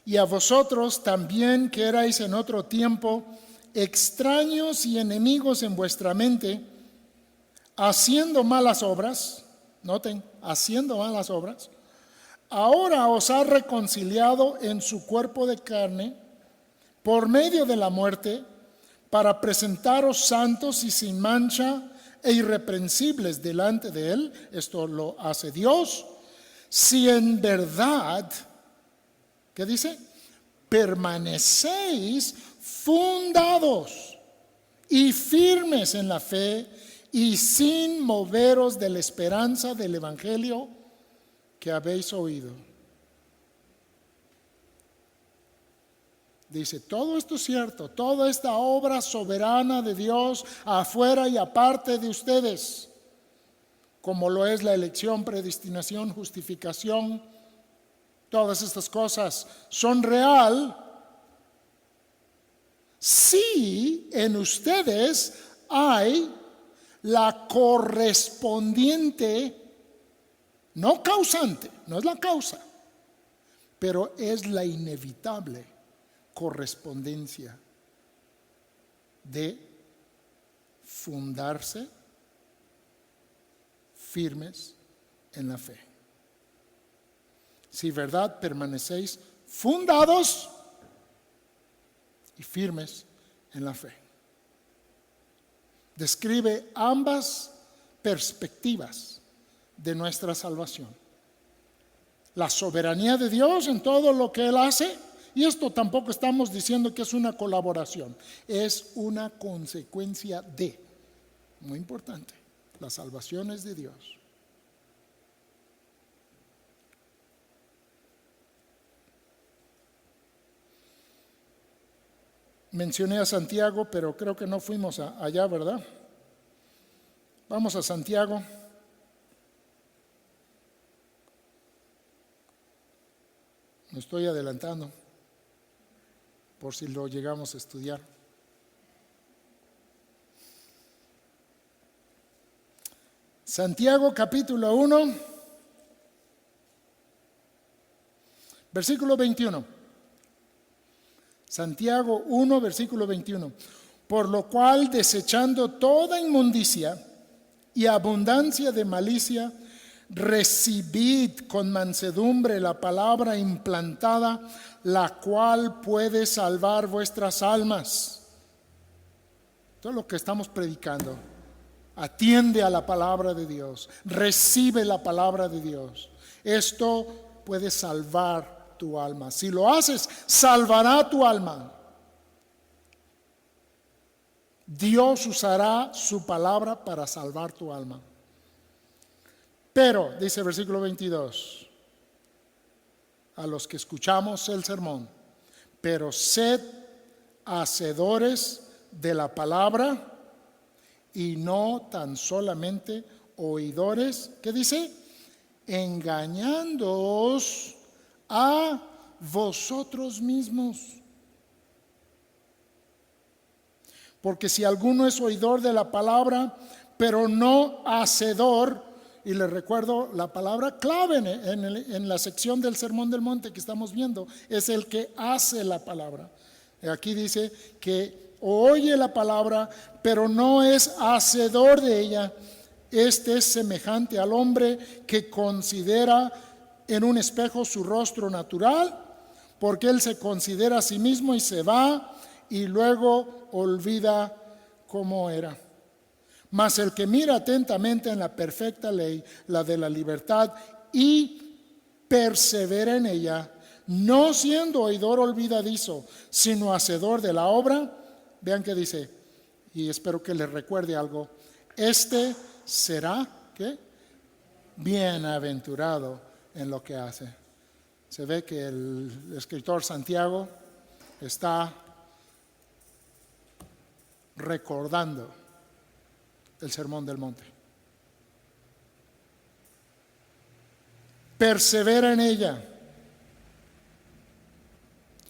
y a vosotros también, que erais en otro tiempo extraños y enemigos en vuestra mente, haciendo malas obras, noten, haciendo malas obras, ahora os ha reconciliado en su cuerpo de carne por medio de la muerte, para presentaros santos y sin mancha e irreprensibles delante de Él. Esto lo hace Dios, si en verdad, ¿qué dice? Permanecéis fundados y firmes en la fe y sin moveros de la esperanza del Evangelio que habéis oído. Dice: todo esto es cierto, toda esta obra soberana de Dios afuera y aparte de ustedes, como lo es la elección, predestinación, justificación, todas estas cosas son real si en ustedes hay la correspondiente, no causante, no es la causa, pero es la inevitable correspondencia de fundarse firmes en la fe. Si verdad permanecéis fundados y firmes en la fe. Describe ambas perspectivas de nuestra salvación. la soberanía de Dios en todo lo que Él hace. Y esto tampoco estamos diciendo que es una colaboración, es una consecuencia de, muy importante, la salvación es de Dios. Mencioné a Santiago, pero creo que no fuimos allá, ¿verdad? Vamos a Santiago. Me estoy adelantando, por si lo llegamos a estudiar. Santiago capítulo 1, versículo 21. Santiago 1, versículo 21. Por lo cual, desechando toda inmundicia y abundancia de malicia, recibid con mansedumbre la palabra implantada, la cual puede salvar vuestras almas. Todo lo que estamos predicando, atiende a la palabra de Dios, recibe la palabra de Dios. Esto puede salvar tu alma. Si lo haces, salvará tu alma. Dios usará su palabra para salvar tu alma. Pero, dice el versículo 22, a los que escuchamos el sermón, pero sed hacedores de la palabra y no tan solamente oidores, ¿qué dice? Engañándoos a vosotros mismos. Porque si alguno es oidor de la palabra, pero no hacedor, y les recuerdo la palabra clave en la sección del Sermón del Monte que estamos viendo, es el que hace la palabra. Aquí dice que oye la palabra, pero no es hacedor de ella. Este es semejante al hombre que considera en un espejo su rostro natural, porque él se considera a sí mismo y se va y luego olvida cómo era. Mas el que mira atentamente en la perfecta ley, la de la libertad, y persevera en ella, no siendo oidor olvidadizo, sino hacedor de la obra, vean que dice, y espero que les recuerde algo, este será, ¿qué? Bienaventurado en lo que hace. Se ve que el escritor Santiago está recordando el Sermón del Monte. Persevera en ella.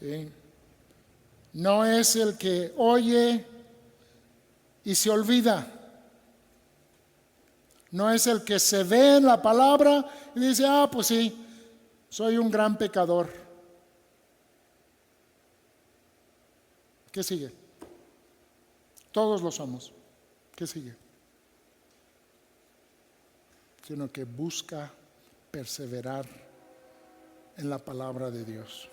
¿Sí? No es el que oye y se olvida. No es el que se ve en la palabra y dice, pues sí, soy un gran pecador. ¿Qué sigue? Todos lo somos. ¿Qué sigue? Sino que busca perseverar en la palabra de Dios.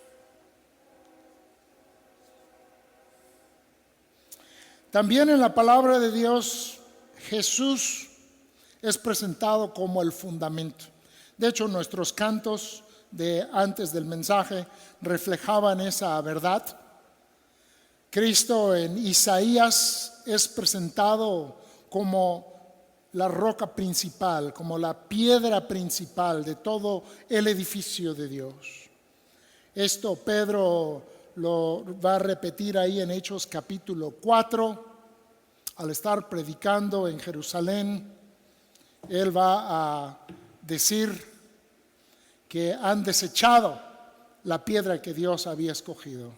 También en la palabra de Dios, Jesús es presentado como el fundamento. De hecho, nuestros cantos de antes del mensaje reflejaban esa verdad. Cristo en Isaías es presentado como la roca principal, como la piedra principal de todo el edificio de Dios. Esto Pedro lo va a repetir ahí en Hechos capítulo 4, al estar predicando en Jerusalén. Él va a decir que han desechado la piedra que Dios había escogido.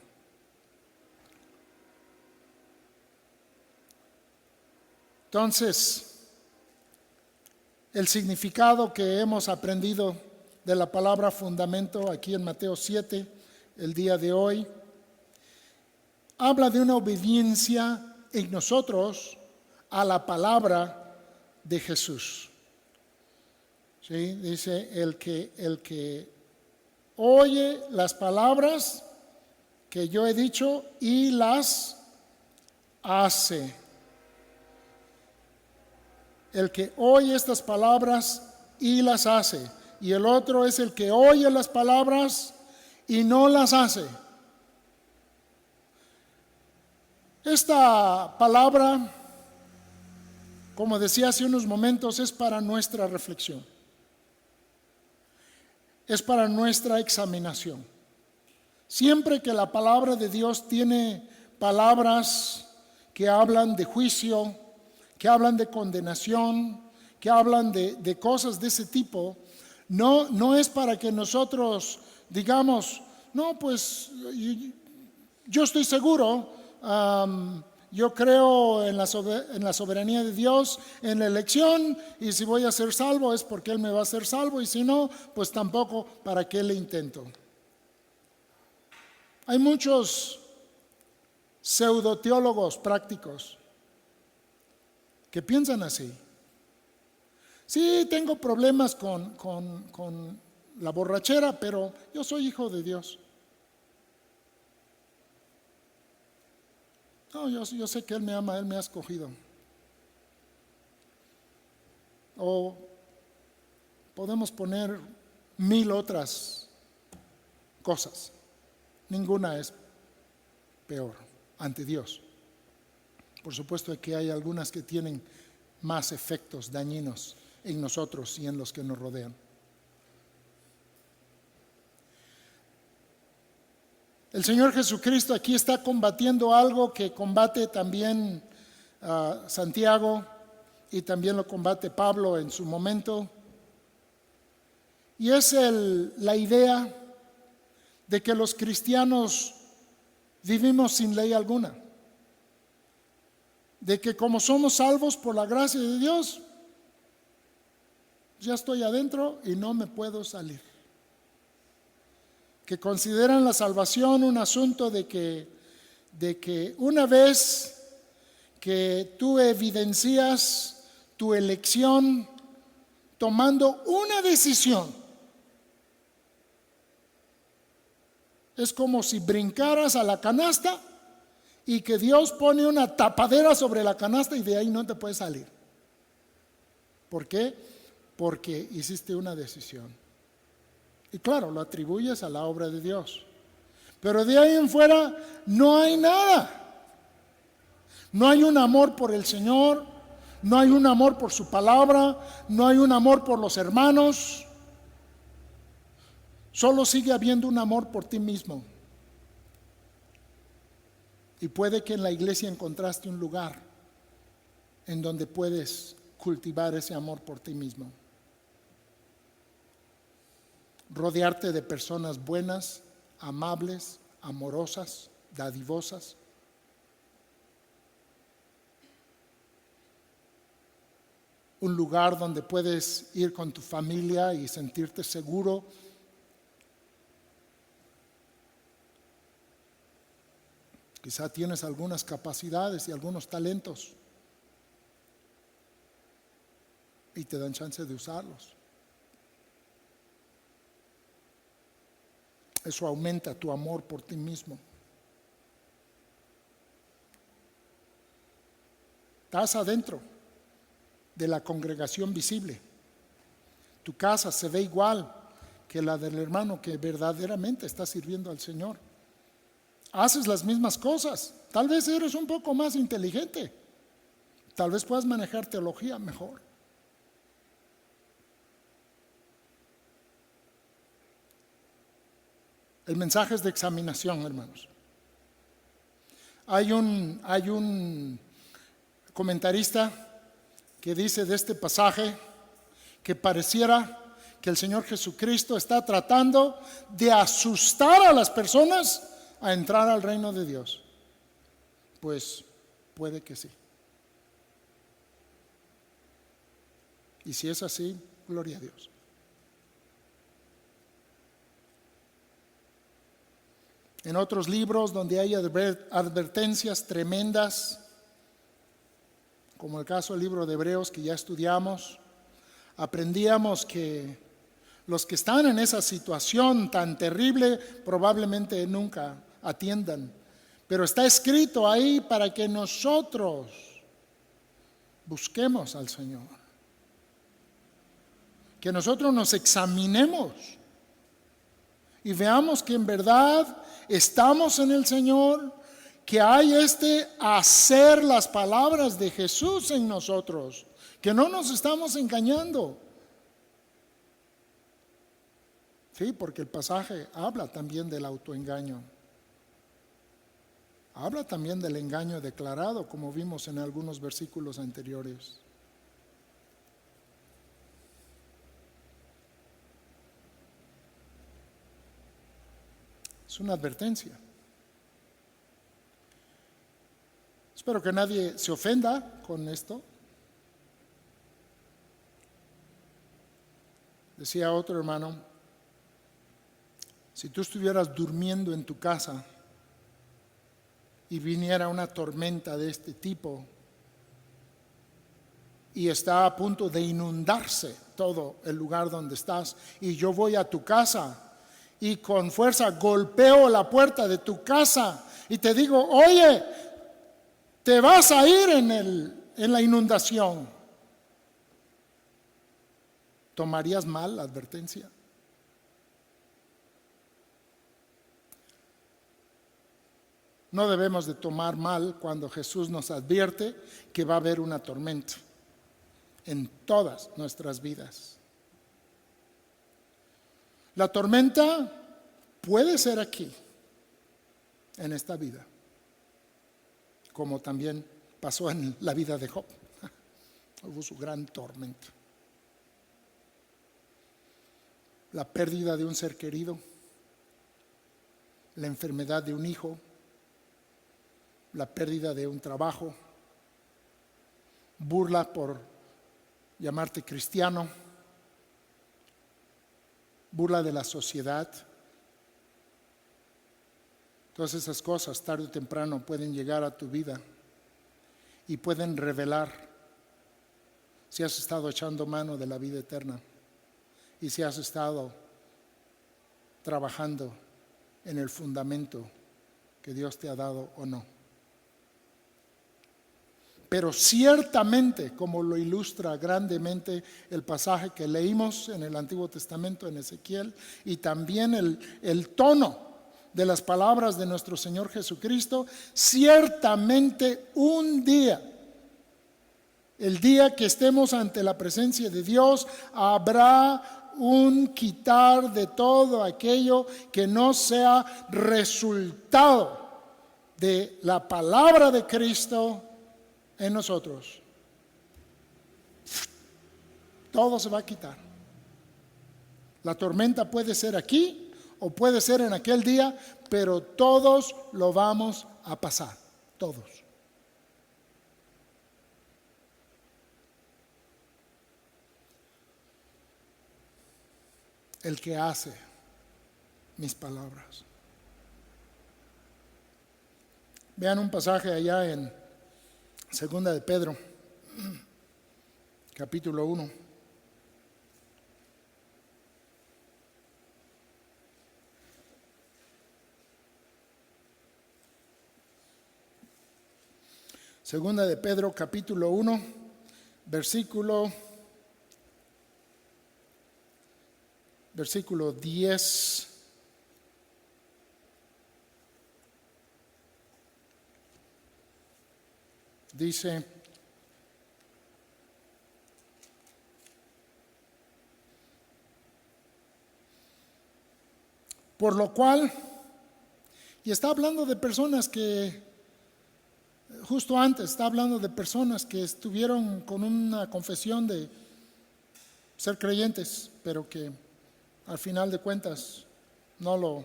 Entonces, el significado que hemos aprendido de la palabra fundamento aquí en Mateo 7, el día de hoy, habla de una obediencia en nosotros a la palabra de Jesús. ¿Sí? Dice, el que oye las palabras que yo he dicho y las hace. El que oye estas palabras y las hace. y el otro es el que oye las palabras y no las hace. Esta palabra, como decía hace unos momentos, es para nuestra reflexión, es para nuestra examinación. Siempre que la palabra de Dios tiene palabras que hablan de juicio, que hablan de condenación, que hablan de cosas de ese tipo, no es para que nosotros digamos, no, pues yo estoy seguro, yo creo en la soberanía de Dios, en la elección, y si voy a ser salvo es porque Él me va a hacer salvo, y si no, pues tampoco, ¿para qué le intento? Hay muchos pseudoteólogos prácticos que piensan así. Sí, tengo problemas con la borrachera, pero yo soy hijo de Dios. No, yo sé que Él me ama, Él me ha escogido. O podemos poner 1000 otras cosas. Ninguna es peor ante Dios. Por supuesto que hay algunas que tienen más efectos dañinos en nosotros y en los que nos rodean. El Señor Jesucristo aquí está combatiendo algo que combate también Santiago y también lo combate Pablo en su momento. Y es la idea de que los cristianos vivimos sin ley alguna. De que como somos salvos por la gracia de Dios, ya estoy adentro y no me puedo salir. Que consideran la salvación un asunto de que una vez que tú evidencias tu elección tomando una decisión, es como si brincaras a la canasta y que Dios pone una tapadera sobre la canasta y de ahí no te puedes salir. ¿Por qué? Porque hiciste una decisión. Y claro, lo atribuyes a la obra de Dios. Pero de ahí en fuera no hay nada. No hay un amor por el Señor, no hay un amor por su palabra, no hay un amor por los hermanos. Solo sigue habiendo un amor por ti mismo. Y puede que en la iglesia encontraste un lugar en donde puedes cultivar ese amor por ti mismo. Rodearte de personas buenas, amables, amorosas, dadivosas. Un lugar donde puedes ir con tu familia y sentirte seguro. Quizá tienes algunas capacidades y algunos talentos y te dan chance de usarlos. Eso aumenta tu amor por ti mismo. Estás adentro de la congregación visible. Tu casa se ve igual que la del hermano que verdaderamente está sirviendo al Señor. Haces las mismas cosas. Tal vez eres un poco más inteligente. Tal vez puedas manejar teología mejor. El mensaje es de examinación, hermanos. Hay un comentarista que dice de este pasaje que pareciera que el Señor Jesucristo está tratando de asustar a las personas a entrar al reino de Dios. Pues puede que sí. Y si es así, gloria a Dios. En otros libros donde hay advertencias tremendas, como el caso del libro de Hebreos que ya estudiamos, aprendíamos que los que están en esa situación tan terrible probablemente nunca atiendan. Pero está escrito ahí para que nosotros busquemos al Señor. que nosotros nos examinemos y veamos que en verdad estamos en el Señor, que hay hacer las palabras de Jesús en nosotros, que no nos estamos engañando. Sí, porque el pasaje habla también del autoengaño. Habla también del engaño declarado, como vimos en algunos versículos anteriores. Es una advertencia. Espero que nadie se ofenda con esto. Decía otro hermano, si tú estuvieras durmiendo en tu casa y viniera una tormenta de este tipo y está a punto de inundarse todo el lugar donde estás, y yo voy a tu casa y con fuerza golpeo la puerta de tu casa y te digo, oye, te vas a ir en la inundación, ¿tomarías mal la advertencia? No debemos de tomar mal cuando Jesús nos advierte que va a haber una tormenta en todas nuestras vidas. La tormenta puede ser aquí, en esta vida, como también pasó en la vida de Job. Hubo su gran tormenta. La pérdida de un ser querido, la enfermedad de un hijo, la pérdida de un trabajo, burla por llamarte cristiano, burla de la sociedad. Todas esas cosas tarde o temprano pueden llegar a tu vida y pueden revelar si has estado echando mano de la vida eterna y si has estado trabajando en el fundamento que Dios te ha dado o no. Pero ciertamente, como lo ilustra grandemente el pasaje que leímos en el Antiguo Testamento, en Ezequiel, y también el tono de las palabras de nuestro Señor Jesucristo, ciertamente un día, el día que estemos ante la presencia de Dios, habrá un quitar de todo aquello que no sea resultado de la palabra de Cristo en nosotros. Todo se va a quitar. La tormenta puede ser aquí o puede ser en aquel día, pero todos lo vamos a pasar, todos. El que hace mis palabras. Vean un pasaje allá en Segunda de Pedro, capítulo 1. Segunda de Pedro, capítulo 1, versículo 10. Dice: por lo cual, y está hablando de personas que, justo antes, está hablando de personas que estuvieron con una confesión de ser creyentes, pero que al final de cuentas no lo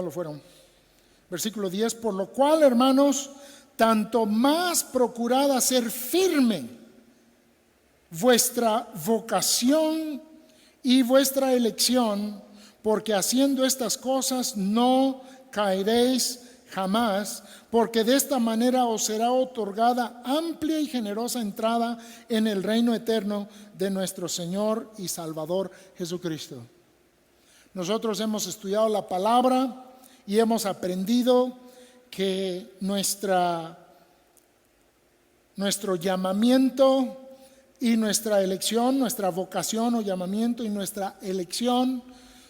fueron. Versículo 10: por lo cual, hermanos, tanto más procurad hacer firme vuestra vocación y vuestra elección, porque haciendo estas cosas no caeréis jamás, porque de esta manera os será otorgada amplia y generosa entrada en el reino eterno de nuestro Señor y Salvador Jesucristo. Nosotros hemos estudiado la palabra y hemos aprendido que nuestro llamamiento y nuestra elección, nuestra vocación o llamamiento y nuestra elección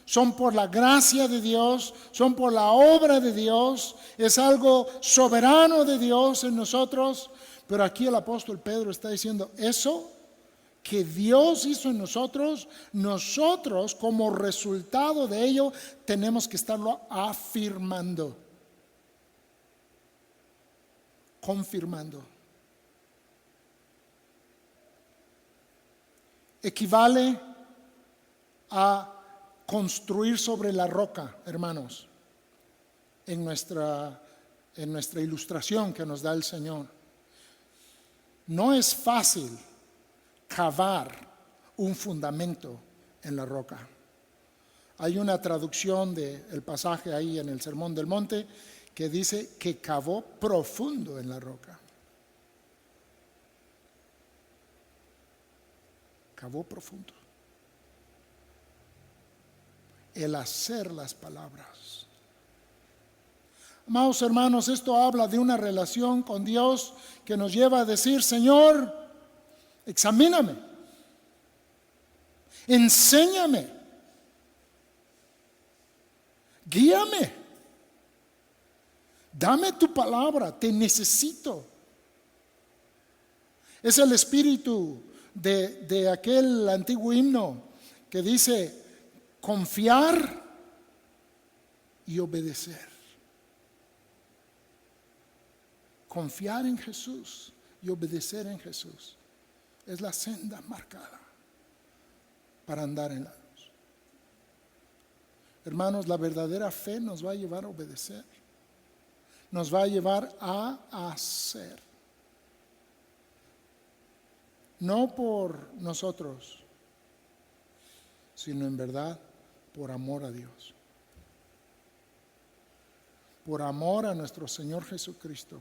son por la gracia de Dios, son por la obra de Dios, es algo soberano de Dios en nosotros. Pero aquí el apóstol Pedro está diciendo, eso que Dios hizo en nosotros, nosotros como resultado de ello tenemos que estarlo afirmando, confirmando. Equivale a construir sobre la roca, hermanos, en nuestra ilustración que nos da el Señor. No es fácil cavar un fundamento en la roca. Hay una traducción del pasaje ahí en el Sermón del Monte que dice que cavó profundo en la roca. Cavó profundo. El hacer las palabras. Amados hermanos, esto habla de una relación con Dios que nos lleva a decir, Señor, examíname, enséñame, guíame, dame tu palabra, te necesito. Es el espíritu de aquel antiguo himno que dice confiar y obedecer. Confiar en Jesús y obedecer en Jesús es la senda marcada para andar en la luz. Hermanos, la verdadera fe nos va a llevar a obedecer, nos va a llevar a hacer. No por nosotros, sino en verdad por amor a Dios. Por amor a nuestro Señor Jesucristo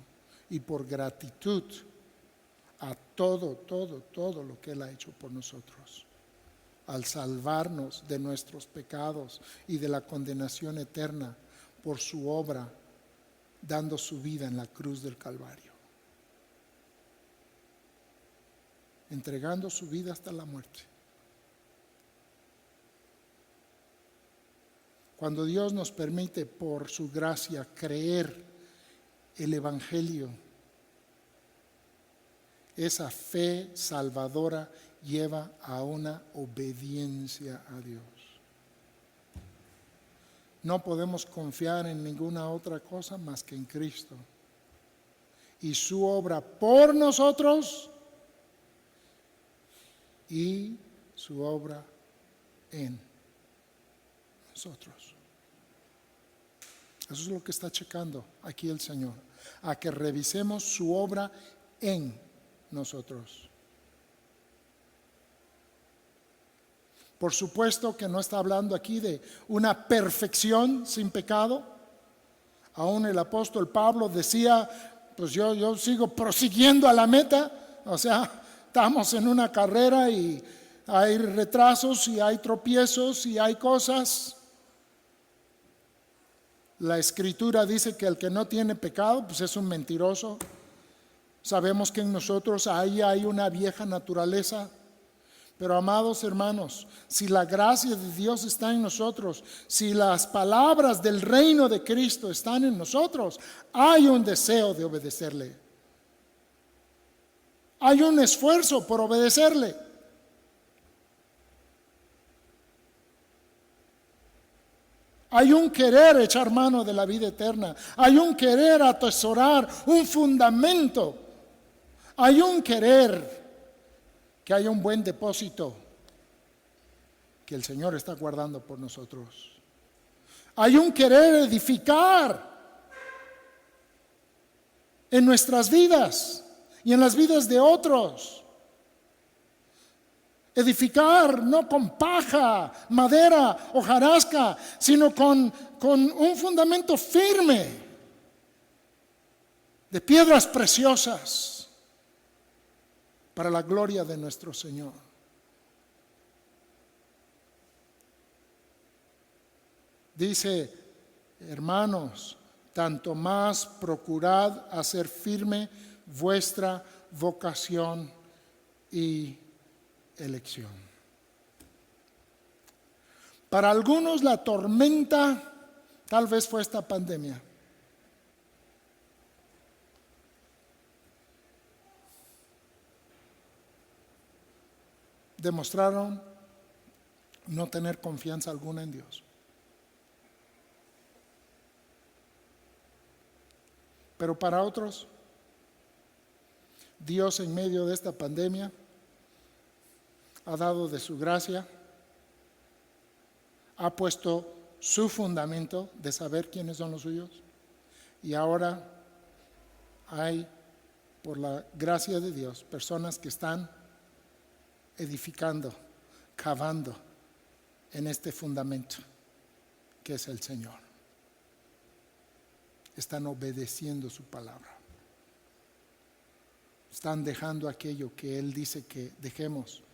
y por gratitud a todo lo que Él ha hecho por nosotros. Al salvarnos de nuestros pecados y de la condenación eterna por su obra, dando su vida en la cruz del Calvario. Entregando su vida hasta la muerte. Cuando Dios nos permite por su gracia creer el Evangelio, esa fe salvadora lleva a una obediencia a Dios. No podemos confiar en ninguna otra cosa más que en Cristo y su obra por nosotros y su obra en nosotros. Eso es lo que está checando aquí el Señor, a que revisemos su obra en nosotros. Por supuesto que no está hablando aquí de una perfección sin pecado. Aún el apóstol Pablo decía, pues yo sigo prosiguiendo a la meta. O sea, estamos en una carrera y hay retrasos y hay tropiezos y hay cosas. La Escritura dice que el que no tiene pecado, pues es un mentiroso. Sabemos que en nosotros ahí hay una vieja naturaleza. Pero amados hermanos, si la gracia de Dios está en nosotros, si las palabras del reino de Cristo están en nosotros, hay un deseo de obedecerle. Hay un esfuerzo por obedecerle. Hay un querer echar mano de la vida eterna. Hay un querer atesorar un fundamento. Hay un querer que haya un buen depósito que el Señor está guardando por nosotros. Hay un querer edificar en nuestras vidas y en las vidas de otros. Edificar no con paja, madera, hojarasca, sino con un fundamento firme de piedras preciosas para la gloria de nuestro Señor. Dice, hermanos, tanto más procurad hacer firme vuestra vocación y elección. Para algunos la tormenta tal vez fue esta pandemia. Demostraron no tener confianza alguna en Dios. Pero para otros, Dios en medio de esta pandemia ha dado de su gracia, ha puesto su fundamento de saber quiénes son los suyos, y ahora hay, por la gracia de Dios, personas que están edificando, cavando en este fundamento que es el Señor. Están obedeciendo su palabra. Están dejando aquello que Él dice que dejemos.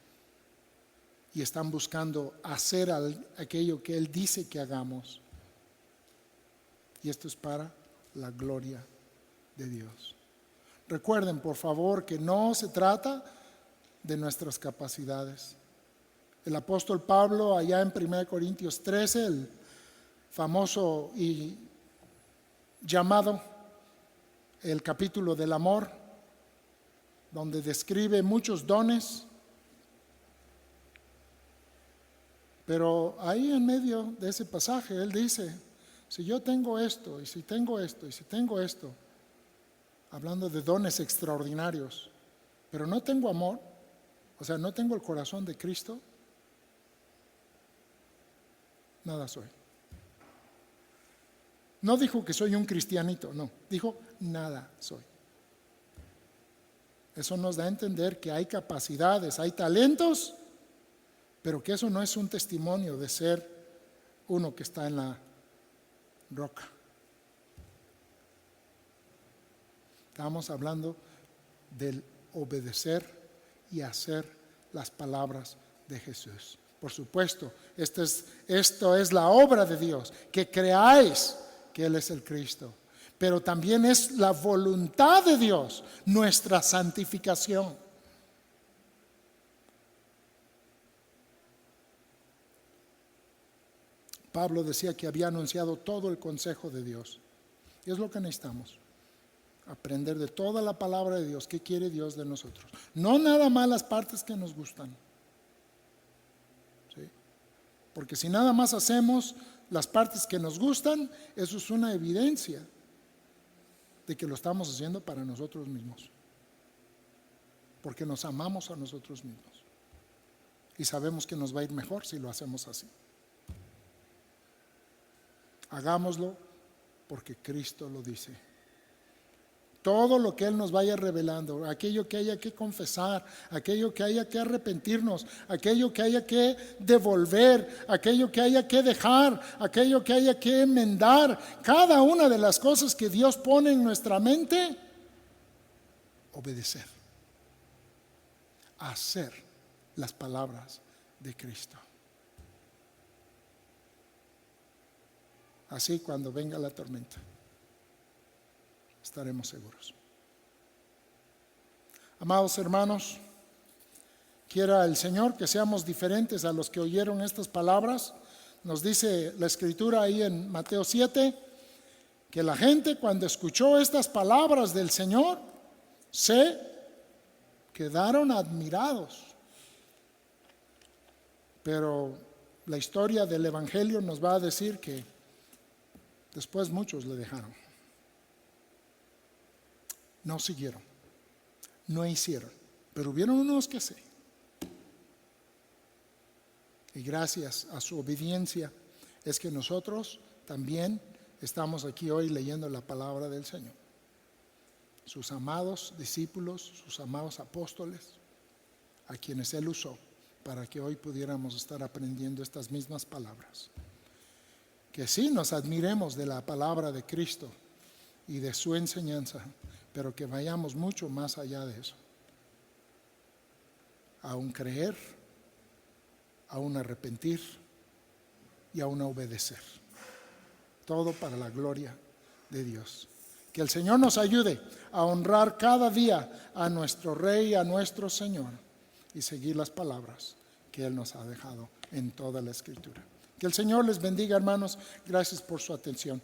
Y están buscando hacer aquello que Él dice que hagamos. Y esto es para la gloria de Dios. Recuerden, por favor, que no se trata de nuestras capacidades. El apóstol Pablo, allá en 1 Corintios 13, el famoso y llamado el capítulo del amor, donde describe muchos dones, pero ahí en medio de ese pasaje él dice: si yo tengo esto, y si tengo esto, y si tengo esto, hablando de dones extraordinarios, pero no tengo amor, o sea, no tengo el corazón de Cristo, nada soy. No dijo que soy un cristianito, no, dijo nada soy. Eso nos da a entender que hay capacidades, hay talentos, pero que eso no es un testimonio de ser uno que está en la roca. Estamos hablando del obedecer y hacer las palabras de Jesús. Por supuesto, esto es la obra de Dios, que creáis que Él es el Cristo, pero también es la voluntad de Dios, nuestra santificación. Pablo decía que había anunciado todo el consejo de Dios, y es lo que necesitamos, aprender de toda la palabra de Dios. ¿Qué quiere Dios de nosotros? No nada más las partes que nos gustan, ¿sí? Porque si nada más hacemos las partes que nos gustan, eso es una evidencia de que lo estamos haciendo para nosotros mismos, porque nos amamos a nosotros mismos y sabemos que nos va a ir mejor si lo hacemos así. Hagámoslo porque Cristo lo dice. Todo lo que Él nos vaya revelando, aquello que haya que confesar, aquello que haya que arrepentirnos, aquello que haya que devolver, aquello que haya que dejar, aquello que haya que enmendar, cada una de las cosas que Dios pone en nuestra mente, obedecer, hacer las palabras de Cristo. Así, cuando venga la tormenta, estaremos seguros. Amados hermanos, quiera el Señor que seamos diferentes a los que oyeron estas palabras. Nos dice la Escritura ahí en Mateo 7, que la gente, cuando escuchó estas palabras del Señor, se quedaron admirados. Pero la historia del Evangelio nos va a decir que después muchos le dejaron. No siguieron, no hicieron, pero hubieron unos que sí. Y gracias a su obediencia es que nosotros también estamos aquí hoy leyendo la palabra del Señor. Sus amados discípulos, sus amados apóstoles, a quienes Él usó para que hoy pudiéramos estar aprendiendo estas mismas palabras. Que sí nos admiremos de la palabra de Cristo y de su enseñanza, pero que vayamos mucho más allá de eso. A un creer, a un arrepentir y a un obedecer. Todo para la gloria de Dios. Que el Señor nos ayude a honrar cada día a nuestro Rey, a nuestro Señor, y seguir las palabras que Él nos ha dejado en toda la Escritura. Que el Señor les bendiga, hermanos. Gracias por su atención.